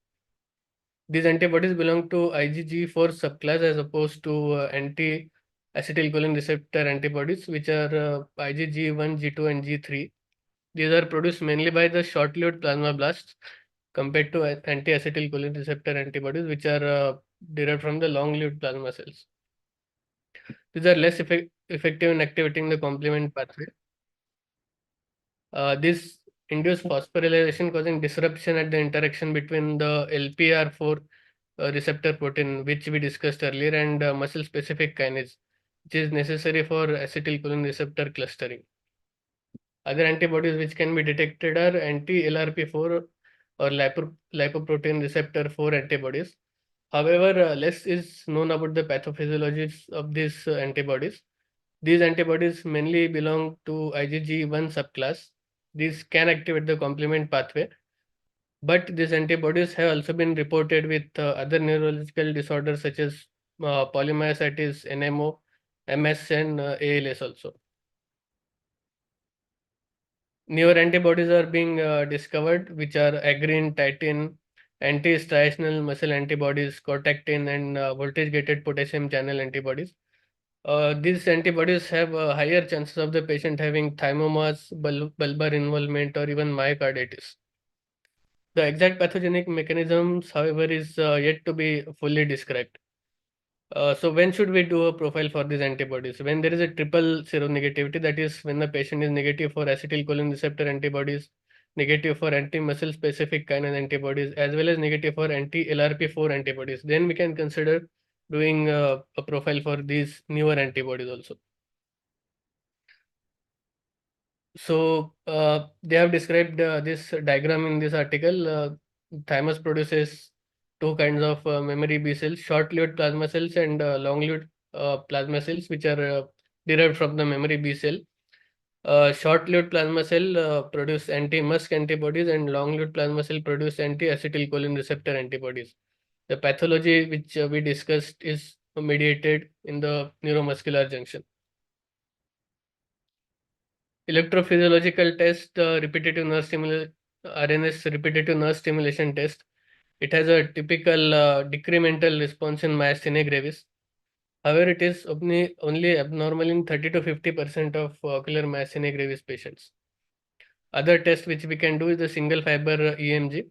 These antibodies belong to IgG4 subclass, as opposed to anti-acetylcholine receptor antibodies, which are IgG1, G2, and G3. These are produced mainly by the short-lived plasmablasts, compared to anti-acetylcholine receptor antibodies, which are derived from the long-lived plasma cells. These are less effective in activating the complement pathway. This induce phosphorylation, causing disruption at the interaction between the LPR4 receptor protein, which we discussed earlier, and muscle specific kinase, which is necessary for acetylcholine receptor clustering. Other antibodies which can be detected are anti-LRP4 or lipoprotein receptor 4 antibodies. However, less is known about the pathophysiology of these antibodies. These antibodies mainly belong to IgG1 subclass. These can activate the complement pathway, but these antibodies have also been reported with other neurological disorders such as polymyositis, NMO, MS, and ALS also. Newer antibodies are being discovered, which are agrin, titin, anti-striational muscle antibodies, cortactin, and voltage-gated potassium channel antibodies. These antibodies have higher chances of the patient having thymomas, bulbar involvement, or even myocarditis. The exact pathogenic mechanisms, however, is yet to be fully described. So when should we do a profile for these antibodies? When there is a triple seronegativity, that is when the patient is negative for acetylcholine receptor antibodies, negative for anti-muscle specific kinin antibodies, as well as negative for anti-LRP4 antibodies, then we can consider doing a profile for these newer antibodies also. So they have described this diagram in this article. Thymus produces two kinds of memory B cells, short-lived plasma cells and long-lived plasma cells, which are derived from the memory B cell. Short-lived plasma cell produce anti-MuSK antibodies, and long-lived plasma cell produce anti-acetylcholine receptor antibodies. The pathology which we discussed is mediated in the neuromuscular junction. Electrophysiological test, repetitive nerve stimulation, RNS repetitive nerve stimulation test. It has a typical decremental response in myasthenia gravis. However, it is only abnormal in 30 to 50% of ocular myasthenia gravis patients. Other test which we can do is the single fiber EMG.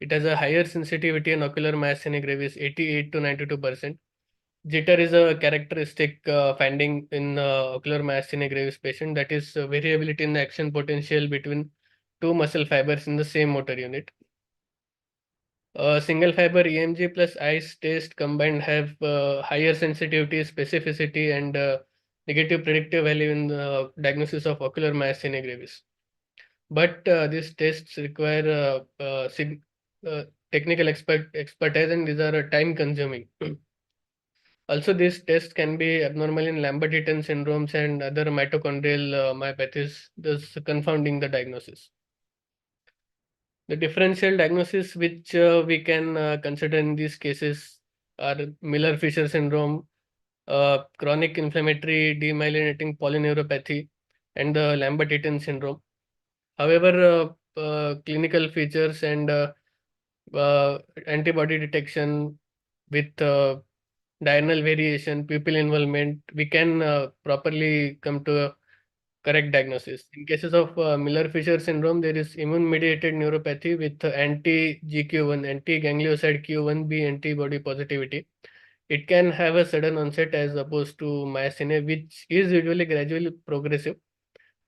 It has a higher sensitivity in ocular myasthenia gravis, 88 to 92%. Jitter is a characteristic finding in ocular myasthenia gravis patient, that is variability in the action potential between two muscle fibers in the same motor unit. Single fiber EMG plus ICE test combined have higher sensitivity, specificity, and negative predictive value in the diagnosis of ocular myasthenia gravis. But these tests require technical expertise, and these are time consuming. Also, these tests can be abnormal in Lambert-Eaton syndromes and other mitochondrial myopathies, thus confounding the diagnosis. The differential diagnosis which we can consider in these cases are Miller-Fisher syndrome, chronic inflammatory demyelinating polyneuropathy, and the Lambert-Eaton syndrome. However, clinical features and antibody detection with diurnal variation, pupil involvement, we can properly come to a correct diagnosis. In cases of Miller-Fisher syndrome, there is immune-mediated neuropathy with anti-GQ1, anti-ganglioside Q1b antibody positivity. It can have a sudden onset as opposed to myasthenia, which is usually gradually progressive,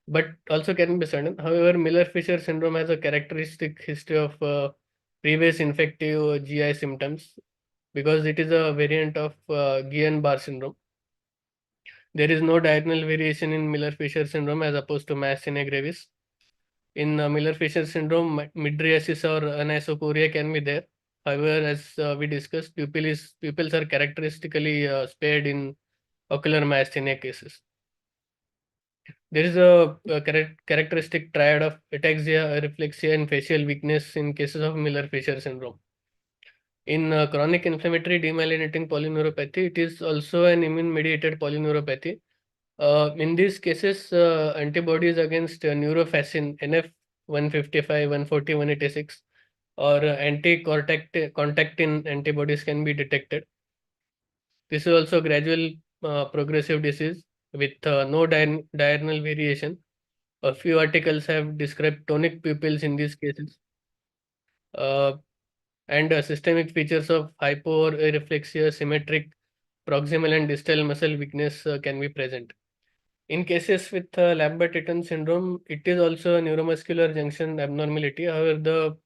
but also can be sudden. However, Miller-Fisher syndrome has a characteristic history of previous infective GI symptoms because it is a variant of Guillain-Barré syndrome. There is no diurnal variation in Miller-Fisher syndrome as opposed to myasthenia gravis. In Miller-Fisher syndrome, mydriasis or anisocoria can be there. However, as we discussed, pupils are characteristically spared in ocular myasthenia cases. There is a characteristic triad of ataxia, areflexia, and facial weakness in cases of Miller-Fisher syndrome. In chronic inflammatory demyelinating polyneuropathy, it is also an immune-mediated polyneuropathy. In these cases, antibodies against neurofacin, NF155, 140, 186, or anti-contactin antibodies can be detected. This is also gradual progressive disease with no diurnal variation. A few articles have described tonic pupils in these cases. And systemic features of hypo or areflexia, symmetric proximal and distal muscle weakness can be present. In cases with Lambert-Eaton syndrome, it is also a neuromuscular junction abnormality. However, the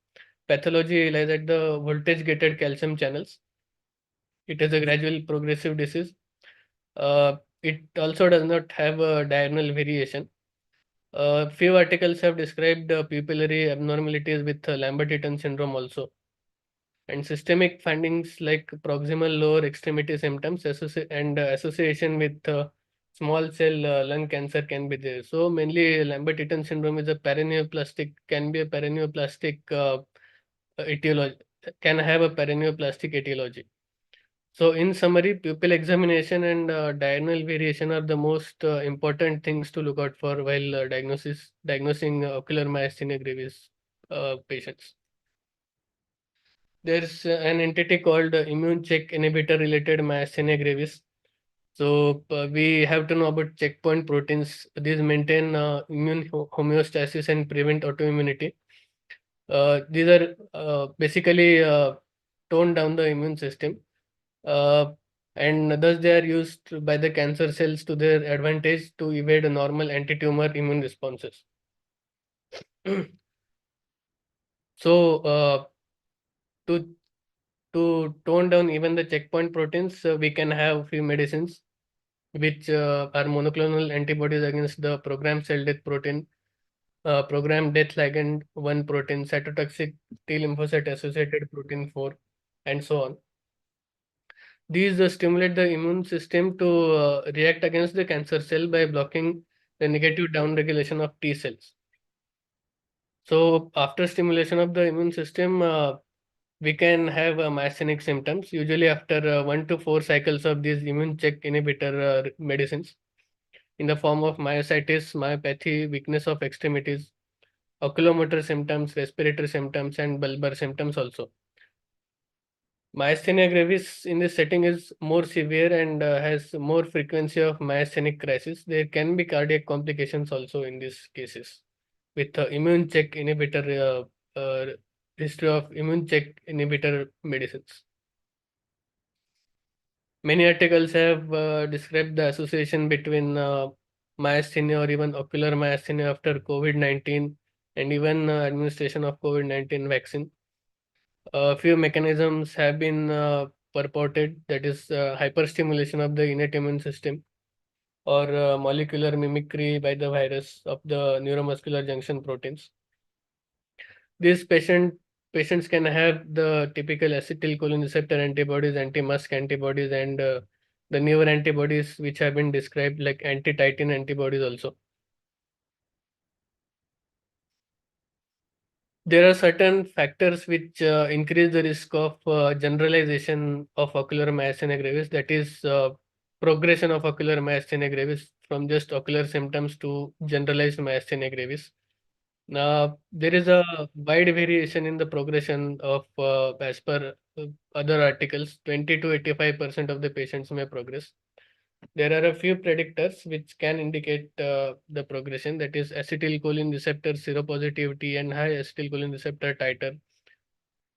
pathology lies at the voltage-gated calcium channels. It is a gradual progressive disease. It also does not have a diurnal variation. Few articles have described pupillary abnormalities with Lambert-Eaton syndrome also. And systemic findings like proximal lower extremity symptoms and association with small cell lung cancer can be there. So mainly Lambert-Eaton syndrome is can be a paraneoplastic etiology, can have a paraneoplastic etiology. So in summary, pupil examination and diurnal variation are the most important things to look out for while diagnosing ocular myasthenia gravis patients. there's an entity called immune check inhibitor related myasthenia gravis. So we have to know about checkpoint proteins. These maintain immune homeostasis and prevent autoimmunity. These are basically tone down the immune system, and thus they are used by the cancer cells to their advantage to evade normal anti-tumor immune responses. So to tone down even the checkpoint proteins, we can have few medicines which are monoclonal antibodies against the programmed cell death protein, programmed death ligand 1 protein, cytotoxic T lymphocyte associated protein 4, and so on. These stimulate the immune system to react against the cancer cell by blocking the negative downregulation of T cells. So after stimulation of the immune system, we can have myasthenic symptoms, usually after 1 to 4 cycles of these immune check inhibitor medicines, in the form of myositis, myopathy, weakness of extremities, oculomotor symptoms, respiratory symptoms, and bulbar symptoms also. Myasthenia gravis in this setting is more severe and has more frequency of myasthenic crisis. There can be cardiac complications also in these cases with immune check inhibitor, history of immune check inhibitor medicines. Many articles have described the association between myasthenia or even ocular myasthenia after COVID-19 and even administration of COVID-19 vaccine. A few mechanisms have been purported, that is hyperstimulation of the innate immune system or molecular mimicry by the virus of the neuromuscular junction proteins. These patients can have the typical acetylcholine receptor antibodies, anti-musk antibodies, and the newer antibodies which have been described like anti-titin antibodies also. There are certain factors which increase the risk of generalization of ocular myasthenia gravis, that is progression of ocular myasthenia gravis from just ocular symptoms to generalized myasthenia gravis. Now, there is a wide variation in the progression of, as per other articles, 20 to 85% of the patients may progress. There are a few predictors which can indicate the progression, that is acetylcholine receptor seropositivity and high acetylcholine receptor titer,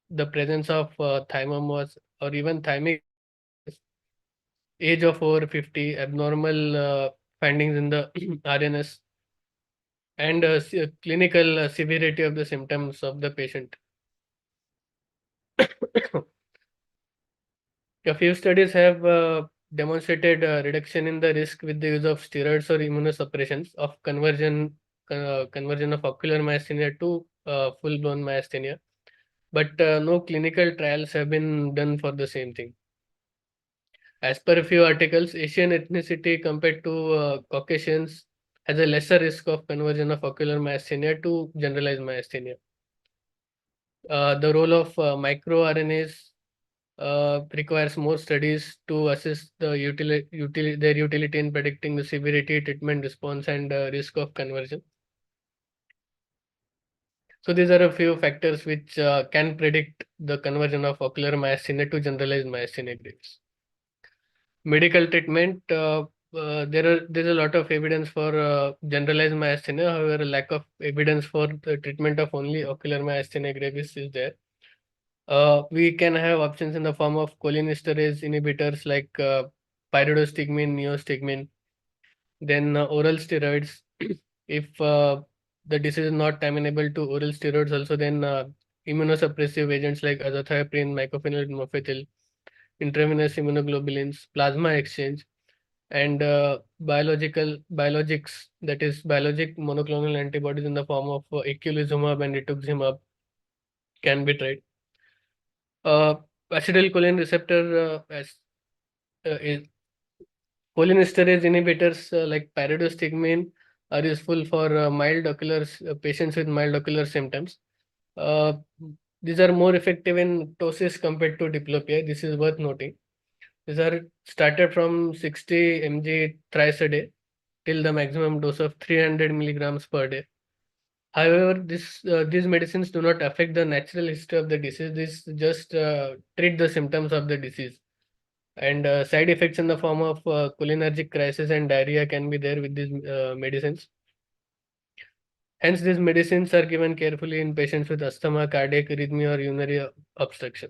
the presence of thymomas or even thymic, age of over 50, abnormal findings in the RNS, and clinical severity of the symptoms of the patient. A few studies have demonstrated a reduction in the risk with the use of steroids or immunosuppressions of conversion of ocular myasthenia to full-blown myasthenia, but no clinical trials have been done for the same thing. As per a few articles, Asian ethnicity compared to Caucasians has a lesser risk of conversion of ocular myasthenia to generalized myasthenia. The role of microRNAs requires more studies to assess the their utility in predicting the severity, treatment response, and risk of conversion. So these are a few factors which can predict the conversion of ocular myasthenia to generalized myasthenia gravis. Medical treatment, there's a lot of evidence for generalized myasthenia. However, a lack of evidence for the treatment of only ocular myasthenia gravis is there. We can have options in the form of cholinesterase inhibitors like pyridostigmine, neostigmine, then oral steroids. If the disease is not amenable to oral steroids, also then immunosuppressive agents like azathioprine, mycophenolate mofetil, intravenous immunoglobulins, plasma exchange, and biologics, that is biologic monoclonal antibodies in the form of eculizumab and rituximab can be tried. Acetylcholine receptor is cholinesterase inhibitors like pyridostigmine are useful for mild ocular patients with mild ocular symptoms. Uh, these are more effective in ptosis compared to diplopia. This is worth noting. These are started from 60 mg thrice a day till the maximum dose of 300 milligrams per day. However, these medicines do not affect the natural history of the disease. This just treat the symptoms of the disease. And side effects in the form of cholinergic crisis and diarrhea can be there with these medicines. Hence, these medicines are given carefully in patients with asthma, cardiac arrhythmia, or urinary obstruction.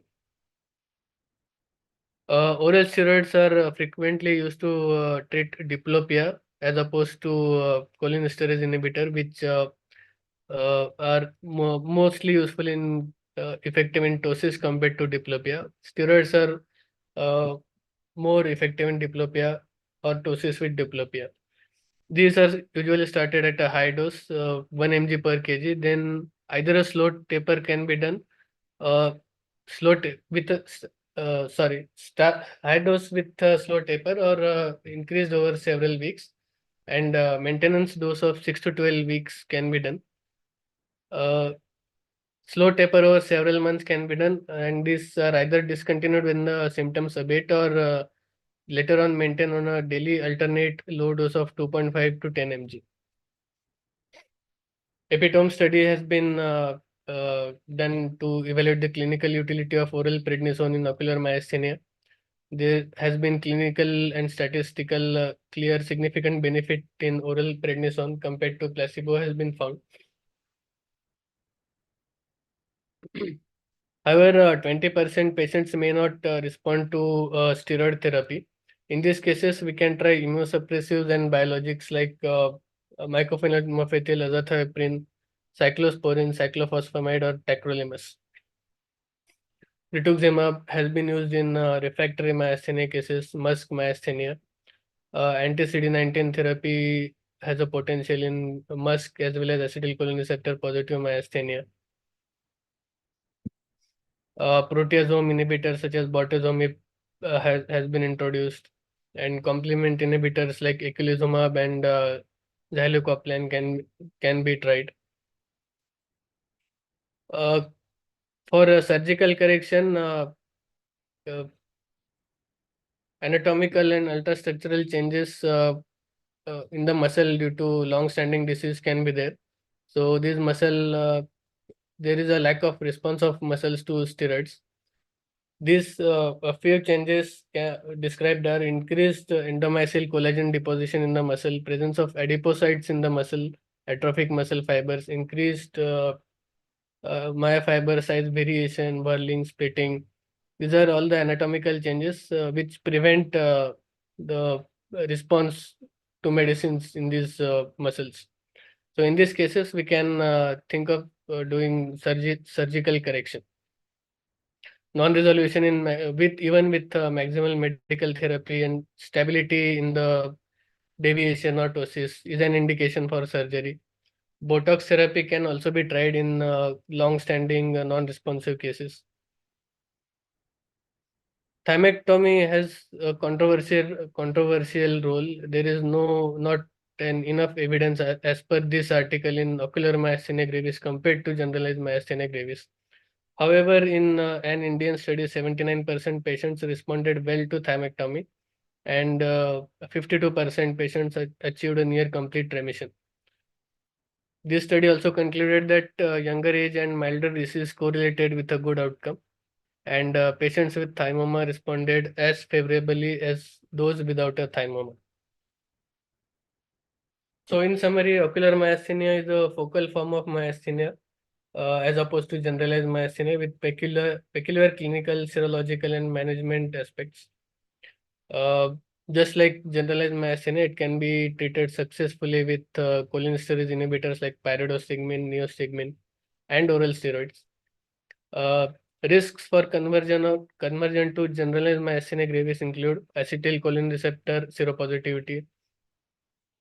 Oral steroids are frequently used to treat diplopia as opposed to cholinesterase inhibitor, which are mostly useful in effective in ptosis compared to diplopia. Steroids are more effective in diplopia or ptosis with diplopia. These are usually started at a high dose, 1 mg per kg. Then either a slow taper can be done, with a high dose with a slow taper, or increased over several weeks, and maintenance dose of 6 to 12 weeks can be done. Slow taper over several months can be done, and these are either discontinued when the symptoms abate, or later on maintained on a daily alternate low dose of 2.5 to 10 mg. Epitome study has been done to evaluate the clinical utility of oral prednisone in ocular myasthenia. There has been clinical and statistical clear significant benefit in oral prednisone compared to placebo has been found. However, 20% patients may not respond to steroid therapy. In these cases, we can try immunosuppressives and biologics like mycophenolate mofetil, azathioprine, cyclosporin, cyclophosphamide, or tacrolimus. Rituximab has been used in refractory myasthenia cases, MuSK myasthenia. Anti-CD19 therapy has a potential in MuSK as well as acetylcholine receptor positive myasthenia. Proteasome inhibitors such as bortezomib has been introduced, and complement inhibitors like eculizumab and zilucoplan can be tried. For surgical correction, anatomical and ultrastructural changes in the muscle due to long-standing disease can be there. So this muscle, there is a lack of response of muscles to steroids. These a few changes described are increased endomysial collagen deposition in the muscle, presence of adipocytes in the muscle, atrophic muscle fibers, increased myofiber size variation, whirling, splitting. These are all the anatomical changes which prevent the response to medicines in these muscles. So in these cases, we can think of doing surgical correction. Non-resolution with maximal medical therapy and stability in the deviation or ptosis is an indication for surgery. Botox therapy can also be tried in long-standing non-responsive cases. Thymectomy has a controversial role. There is not enough evidence as per this article in ocular myasthenia gravis compared to generalized myasthenia gravis. However, in an Indian study, 79% patients responded well to thymectomy, and 52% patients achieved a near complete remission. This study also concluded that younger age and milder disease correlated with a good outcome, and patients with thymoma responded as favorably as those without a thymoma. So in summary, ocular myasthenia is a focal form of myasthenia, as opposed to generalized myasthenia with peculiar clinical, serological, and management aspects. Just like generalized myasthenia, it can be treated successfully with cholinesterase inhibitors like pyridostigmine, neostigmine, and oral steroids. Risks for conversion to generalized myasthenia gravis include acetylcholine receptor seropositivity,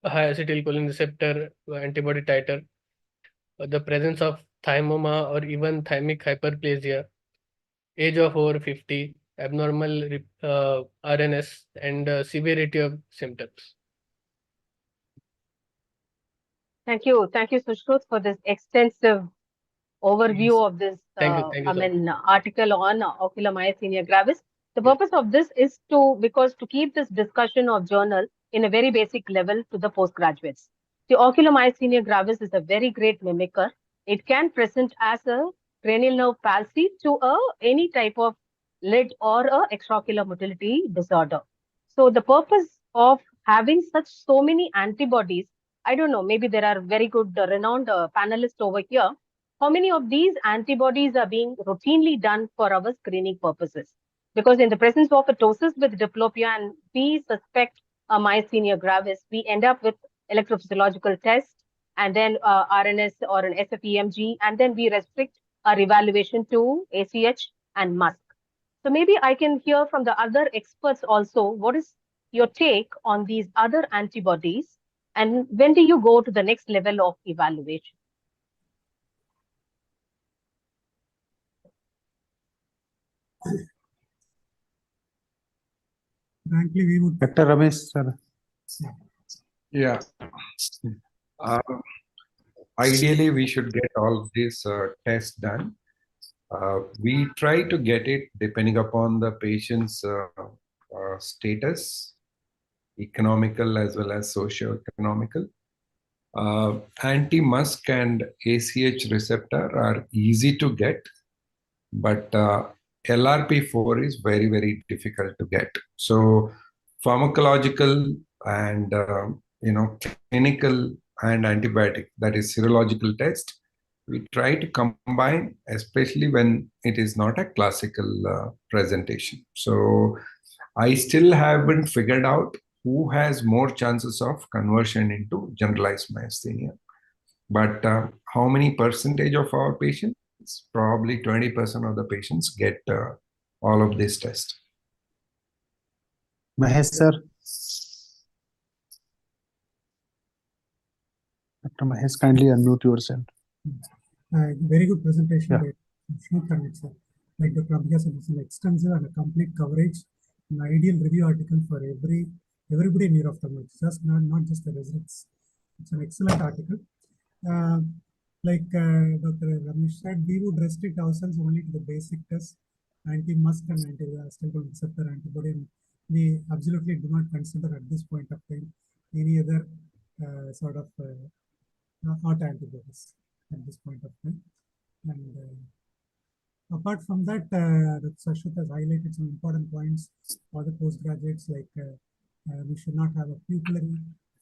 high acetylcholine receptor antibody titer, the presence of thymoma or even thymic hyperplasia, age of over 50, abnormal RNS, and severity of symptoms. Thank you, Sushruth, for this extensive overview of this Thank you. Thank you, sir. article on ocular myasthenia gravis. The purpose of this is to keep this discussion of journal in a very basic level to the postgraduates. The ocular myasthenia gravis is a very great mimicker. It can present as a cranial nerve palsy to any type of lid or a extraocular motility disorder. So the purpose of having so many antibodies, I don't know, maybe there are very good renowned panelists over here. How many of these antibodies are being routinely done for our screening purposes? Because in the presence of a ptosis with diplopia and we suspect a myasthenia gravis, we end up with electrophysiological test and then RNS or an SFEMG, and then we restrict our evaluation to ACH and MUSK. So maybe I can hear from the other experts also, what is your take on these other antibodies and when do you go to the next level of evaluation? Frankly, we would. Dr. Ramesh, sir. Yeah. Ideally, we should get all these tests done. We try to get it depending upon the patient's status, economical as well as socio-economical. Anti-MuSK and ACH receptor are easy to get, but LRP4 is very, very difficult to get. So pharmacological and clinical and antibiotic, that is serological test, we try to combine, especially when it is not a classical presentation. So I still haven't figured out who has more chances of conversion into generalized myasthenia. But how many percentage of our patients? Probably 20% of the patients get all of this test. Mahesh, sir. Dr. Mahesh, kindly unmute yourself. Very good presentation Yeah. by Shmuth and it's like Dr. Ambika said, it's an extensive and a complete coverage, an ideal review article for everybody in neurophthalmology, just not just the residents. It's an excellent article. Like Dr. Ramesh said, we would restrict ourselves only to the basic tests, anti-MuSK and anti-stimulatory receptor antibody. And we absolutely do not consider at this point of time any other sort of hot antibodies at this point of time. And apart from that, Sashwat has highlighted some important points for the postgraduates, like we should not have a pupillary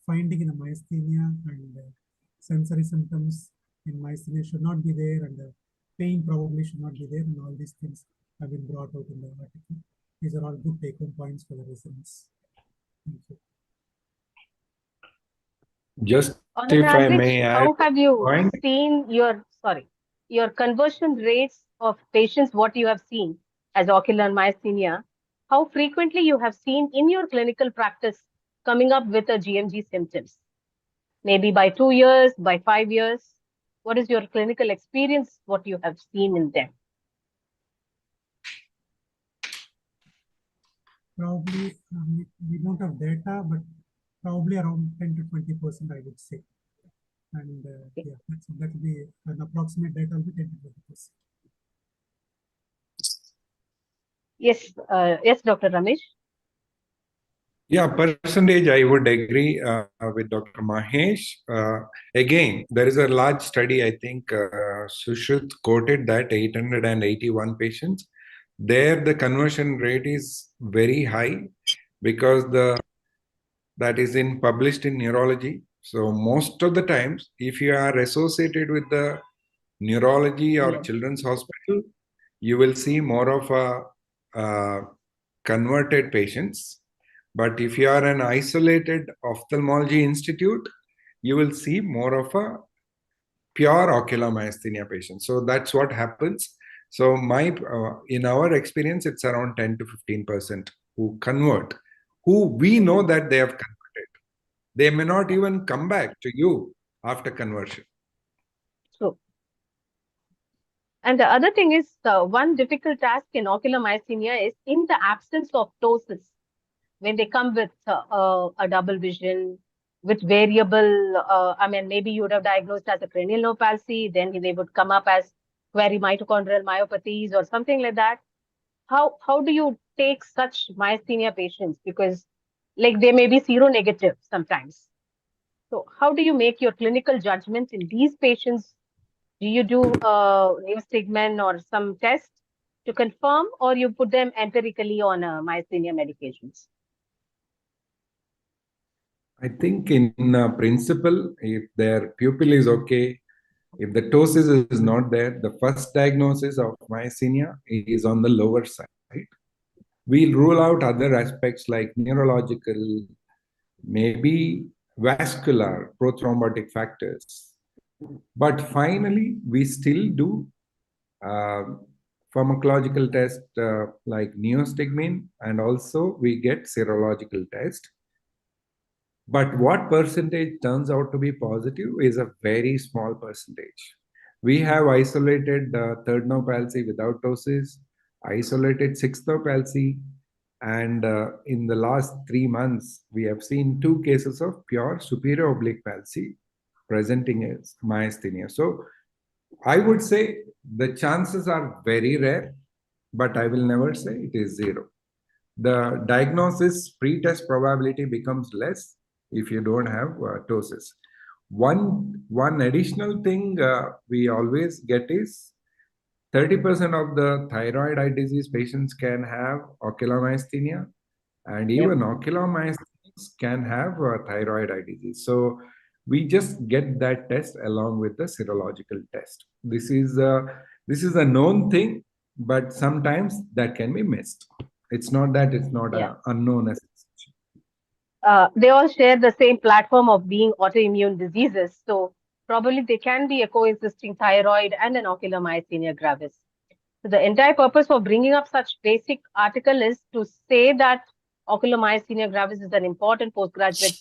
finding in a myasthenia, and sensory symptoms in myasthenia should not be there, and pain probably should not be there, and all these things have been brought out in the article. These are all good take-home points for the residents. Thank you. Just On if an I average, may add, how have you point. seen your conversion rates of patients, what you have seen as ocular myasthenia, how frequently you have seen in your clinical practice coming up with a GMG symptoms? Maybe by 2 years, by 5 years? What is your clinical experience, what you have seen in them? Probably we don't have data, but probably around 10 to 20%, I would say. And yeah, that will be an approximate data, will be 10 to 20%. Yes, yes, Dr. Ramesh. Yeah, percentage, I would agree with Dr. Mahesh. Again, there is a large study, I think Sushruth quoted that 881 patients. There, the conversion rate is very high because that is published in neurology. So most of the times, if you are associated with the neurology or children's hospital, you will see more of a converted patients. But if you are an isolated ophthalmology institute, you will see more of a pure ocular myasthenia patient. So that's what happens. So in our experience, it's around 10 to 15% who convert, who we know that they have converted. They may not even come back to you after conversion. True. And the other thing is, one difficult task in ocular myasthenia is in the absence of ptosis. When they come with a double vision, with variable, I mean, maybe you would have diagnosed as a cranial nerve palsy, then they would come up as query mitochondrial myopathies or something like that. How do you take such myasthenia patients? Because like they may be seronegative sometimes. So how do you make your clinical judgment in these patients? Do you do a neostigmin or some test to confirm, or you put them empirically on myasthenia medications? I think in principle, if their pupil is okay, if the ptosis is not there, the first diagnosis of myasthenia is on the lower side. We'll rule out other aspects like neurological, maybe vascular, prothrombotic factors. But finally, we still do uh, pharmacological test like neostigmine, and also we get serological test. But what percentage turns out to be positive is a very small percentage. We have isolated third nerve palsy without ptosis, isolated sixth nerve palsy, and in the last 3 months, we have seen 2 cases of pure superior oblique palsy presenting as myasthenia. So I would say the chances are very rare, but I will never say it is zero. The diagnosis pre-test probability becomes less if you don't have ptosis. One additional thing we always get is 30% of the thyroid eye disease patients can have ocular myasthenia, and even ocular myasthenia can have thyroid eye disease. So we just get that test along with the serological test. This is a known thing, but sometimes that can be missed. It's not that it's not Yeah. an unknown as such. They all share the same platform of being autoimmune diseases. So probably they can be a coexisting thyroid and an ocular myasthenia gravis. So the entire purpose of bringing up such basic article is to say that ocular myasthenia gravis is an important postgraduate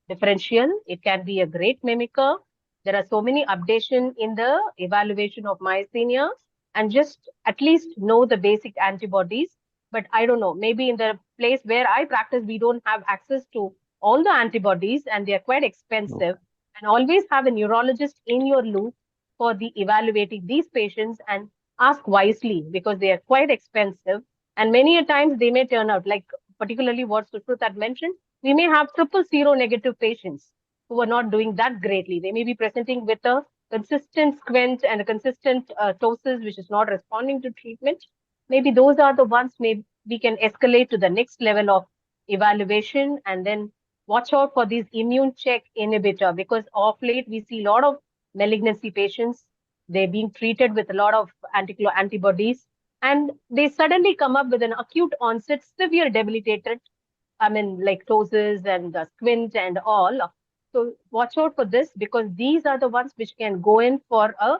differential. It can be a great mimicker. There are so many updation in the evaluation of myasthenia, and just at least know the basic antibodies. But I don't know, maybe in the place where I practice, we don't have access to all the antibodies and they are quite expensive. And always have a neurologist in your loop for the evaluating these patients, and ask wisely because they are quite expensive. And many a times they may turn out like, particularly what Sushruth had mentioned, we may have triple seronegative patients who are not doing that greatly. They may be presenting with a consistent squint and a consistent ptosis, which is not responding to treatment. Maybe those are the ones maybe we can escalate to the next level of evaluation, and then watch out for these immune check inhibitor, because of late we see a lot of malignancy patients. They're being treated with a lot of antibodies, and they suddenly come up with an acute onset, severe debilitated, like ptosis and squint and all. So watch out for this, because these are the ones which can go in for a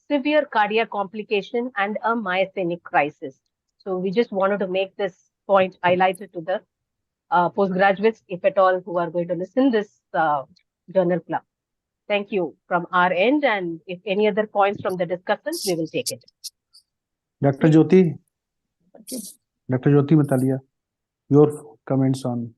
severe cardiac complication and a myasthenic crisis. So we just wanted to make this point highlighted to the postgraduates, if at all, who are going to listen this journal club. Thank you from our end, and if any other points from the discussants, we will take it. Dr. Jyoti Matalia, your comments on.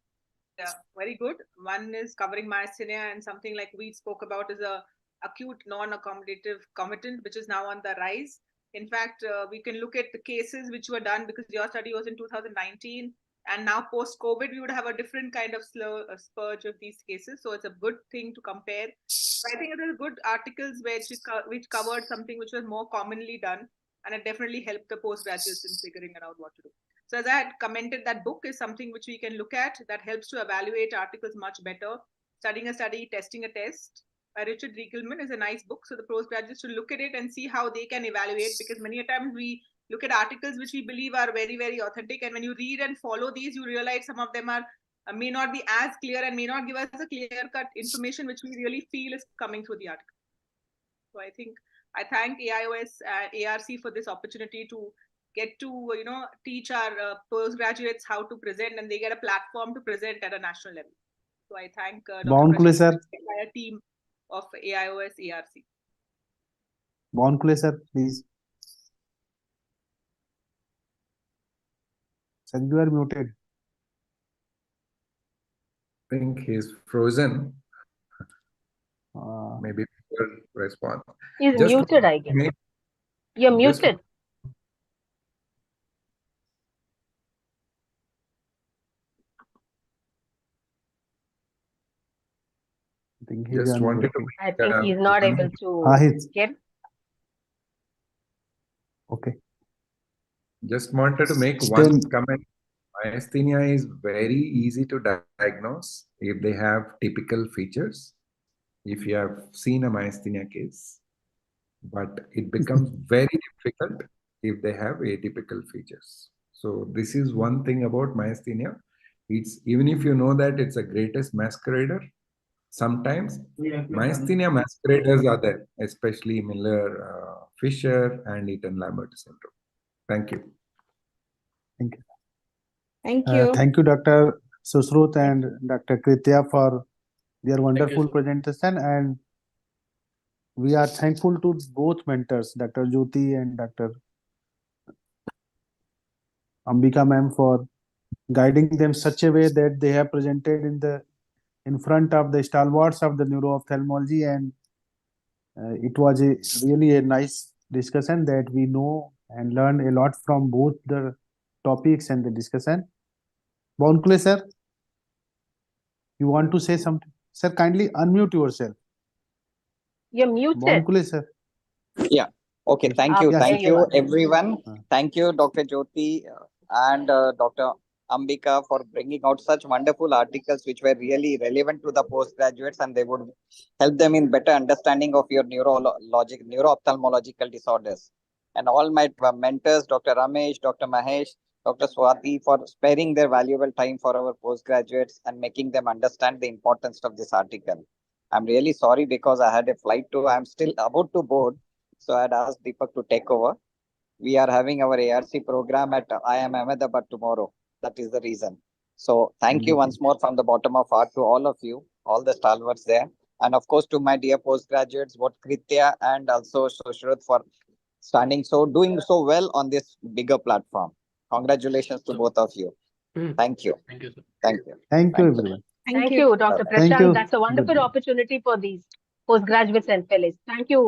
Yeah, very good. One is covering myasthenia, and something like we spoke about is a acute non-accommodative comitant, which is now on the rise. In fact, we can look at the cases which were done, because your study was in 2019, and now post-COVID, we would have a different kind of spurge of these cases. So it's a good thing to compare. So I think there are good articles which covered something which was more commonly done, and it definitely helped the postgraduates in figuring out what to do. So as I had commented, that book is something which we can look at that helps to evaluate articles much better. Studying a Study, Testing a Test by Richard Riegelman is a nice book. So the postgraduates should look at it and see how they can evaluate, because many a times we look at articles which we believe are very, very authentic. And when you read and follow these, you realize some of them are may not be as clear and may not give us a clear-cut information which we really feel is coming through the article. So I think I thank AIOS and ARC for this opportunity to get to teach our postgraduates how to present, and they get a platform to present at a national level. So I thank Dr. Pradeep and the entire team of AIOS ARC. Bonkule sir, please. Sir, you are muted. I think he's frozen. Maybe respond. He's muted, I guess. You're muted. I think he's Just wanted to unmuting. I think he's not able Ah, to he's get. okay. just wanted to make Still, one comment. Myasthenia is very easy to diagnose if they have typical features. If you have seen a myasthenia case, but it becomes very difficult if they have atypical features. So this is one thing about myasthenia. It's even if you know that it's a greatest masquerader, sometimes myasthenia masqueraders are there, especially Miller-Fisher and Eaton-Lambert syndrome. Thank you. thank you. Thank you. Thank you, Dr. Susrut and Dr. Kritya for their you, wonderful sir. presentation, and we are thankful to both mentors, Dr. Jyoti and Dr. Ambika ma'am, for guiding them such a way that they have presented in front of the stalwarts of the neuro-ophthalmology, and it was really a nice discussion that we know and learn a lot from both the topics and the discussion. Bonkule sir, you want to say something? Sir, kindly unmute yourself. You're muted. Bonkule sir. Yeah. Okay. Yes. Thank you. Yes, Thank There you you, are. everyone. Uh. Thank you, Dr. Jyoti and Dr. Ambika for bringing out such wonderful articles which were really relevant to the postgraduates, and they would help them in better understanding of your neuro-ophthalmological disorders. And all my mentors, Dr. Ramesh, Dr. Mahesh, Dr. Swati, for sparing their valuable time for our postgraduates and making them understand the importance of this article. I'm really sorry because I had a flight too. I'm still about to board. So I had asked Deepak to take over. We are having our ARC program at IIM Ahmedabad tomorrow. That is the reason. So thank you once more from the bottom of heart to all of you, all the stalwarts there. And of course to my dear postgraduates, both Kritya and also Sushrut for doing so well on this bigger platform. Congratulations to both of you. Thank you. Thank you, sir. Thank you. Thank you, everyone. Thank you, Dr. Thank Prashant. you. That's a wonderful Good. opportunity for these postgraduates and fellows. Thank you, my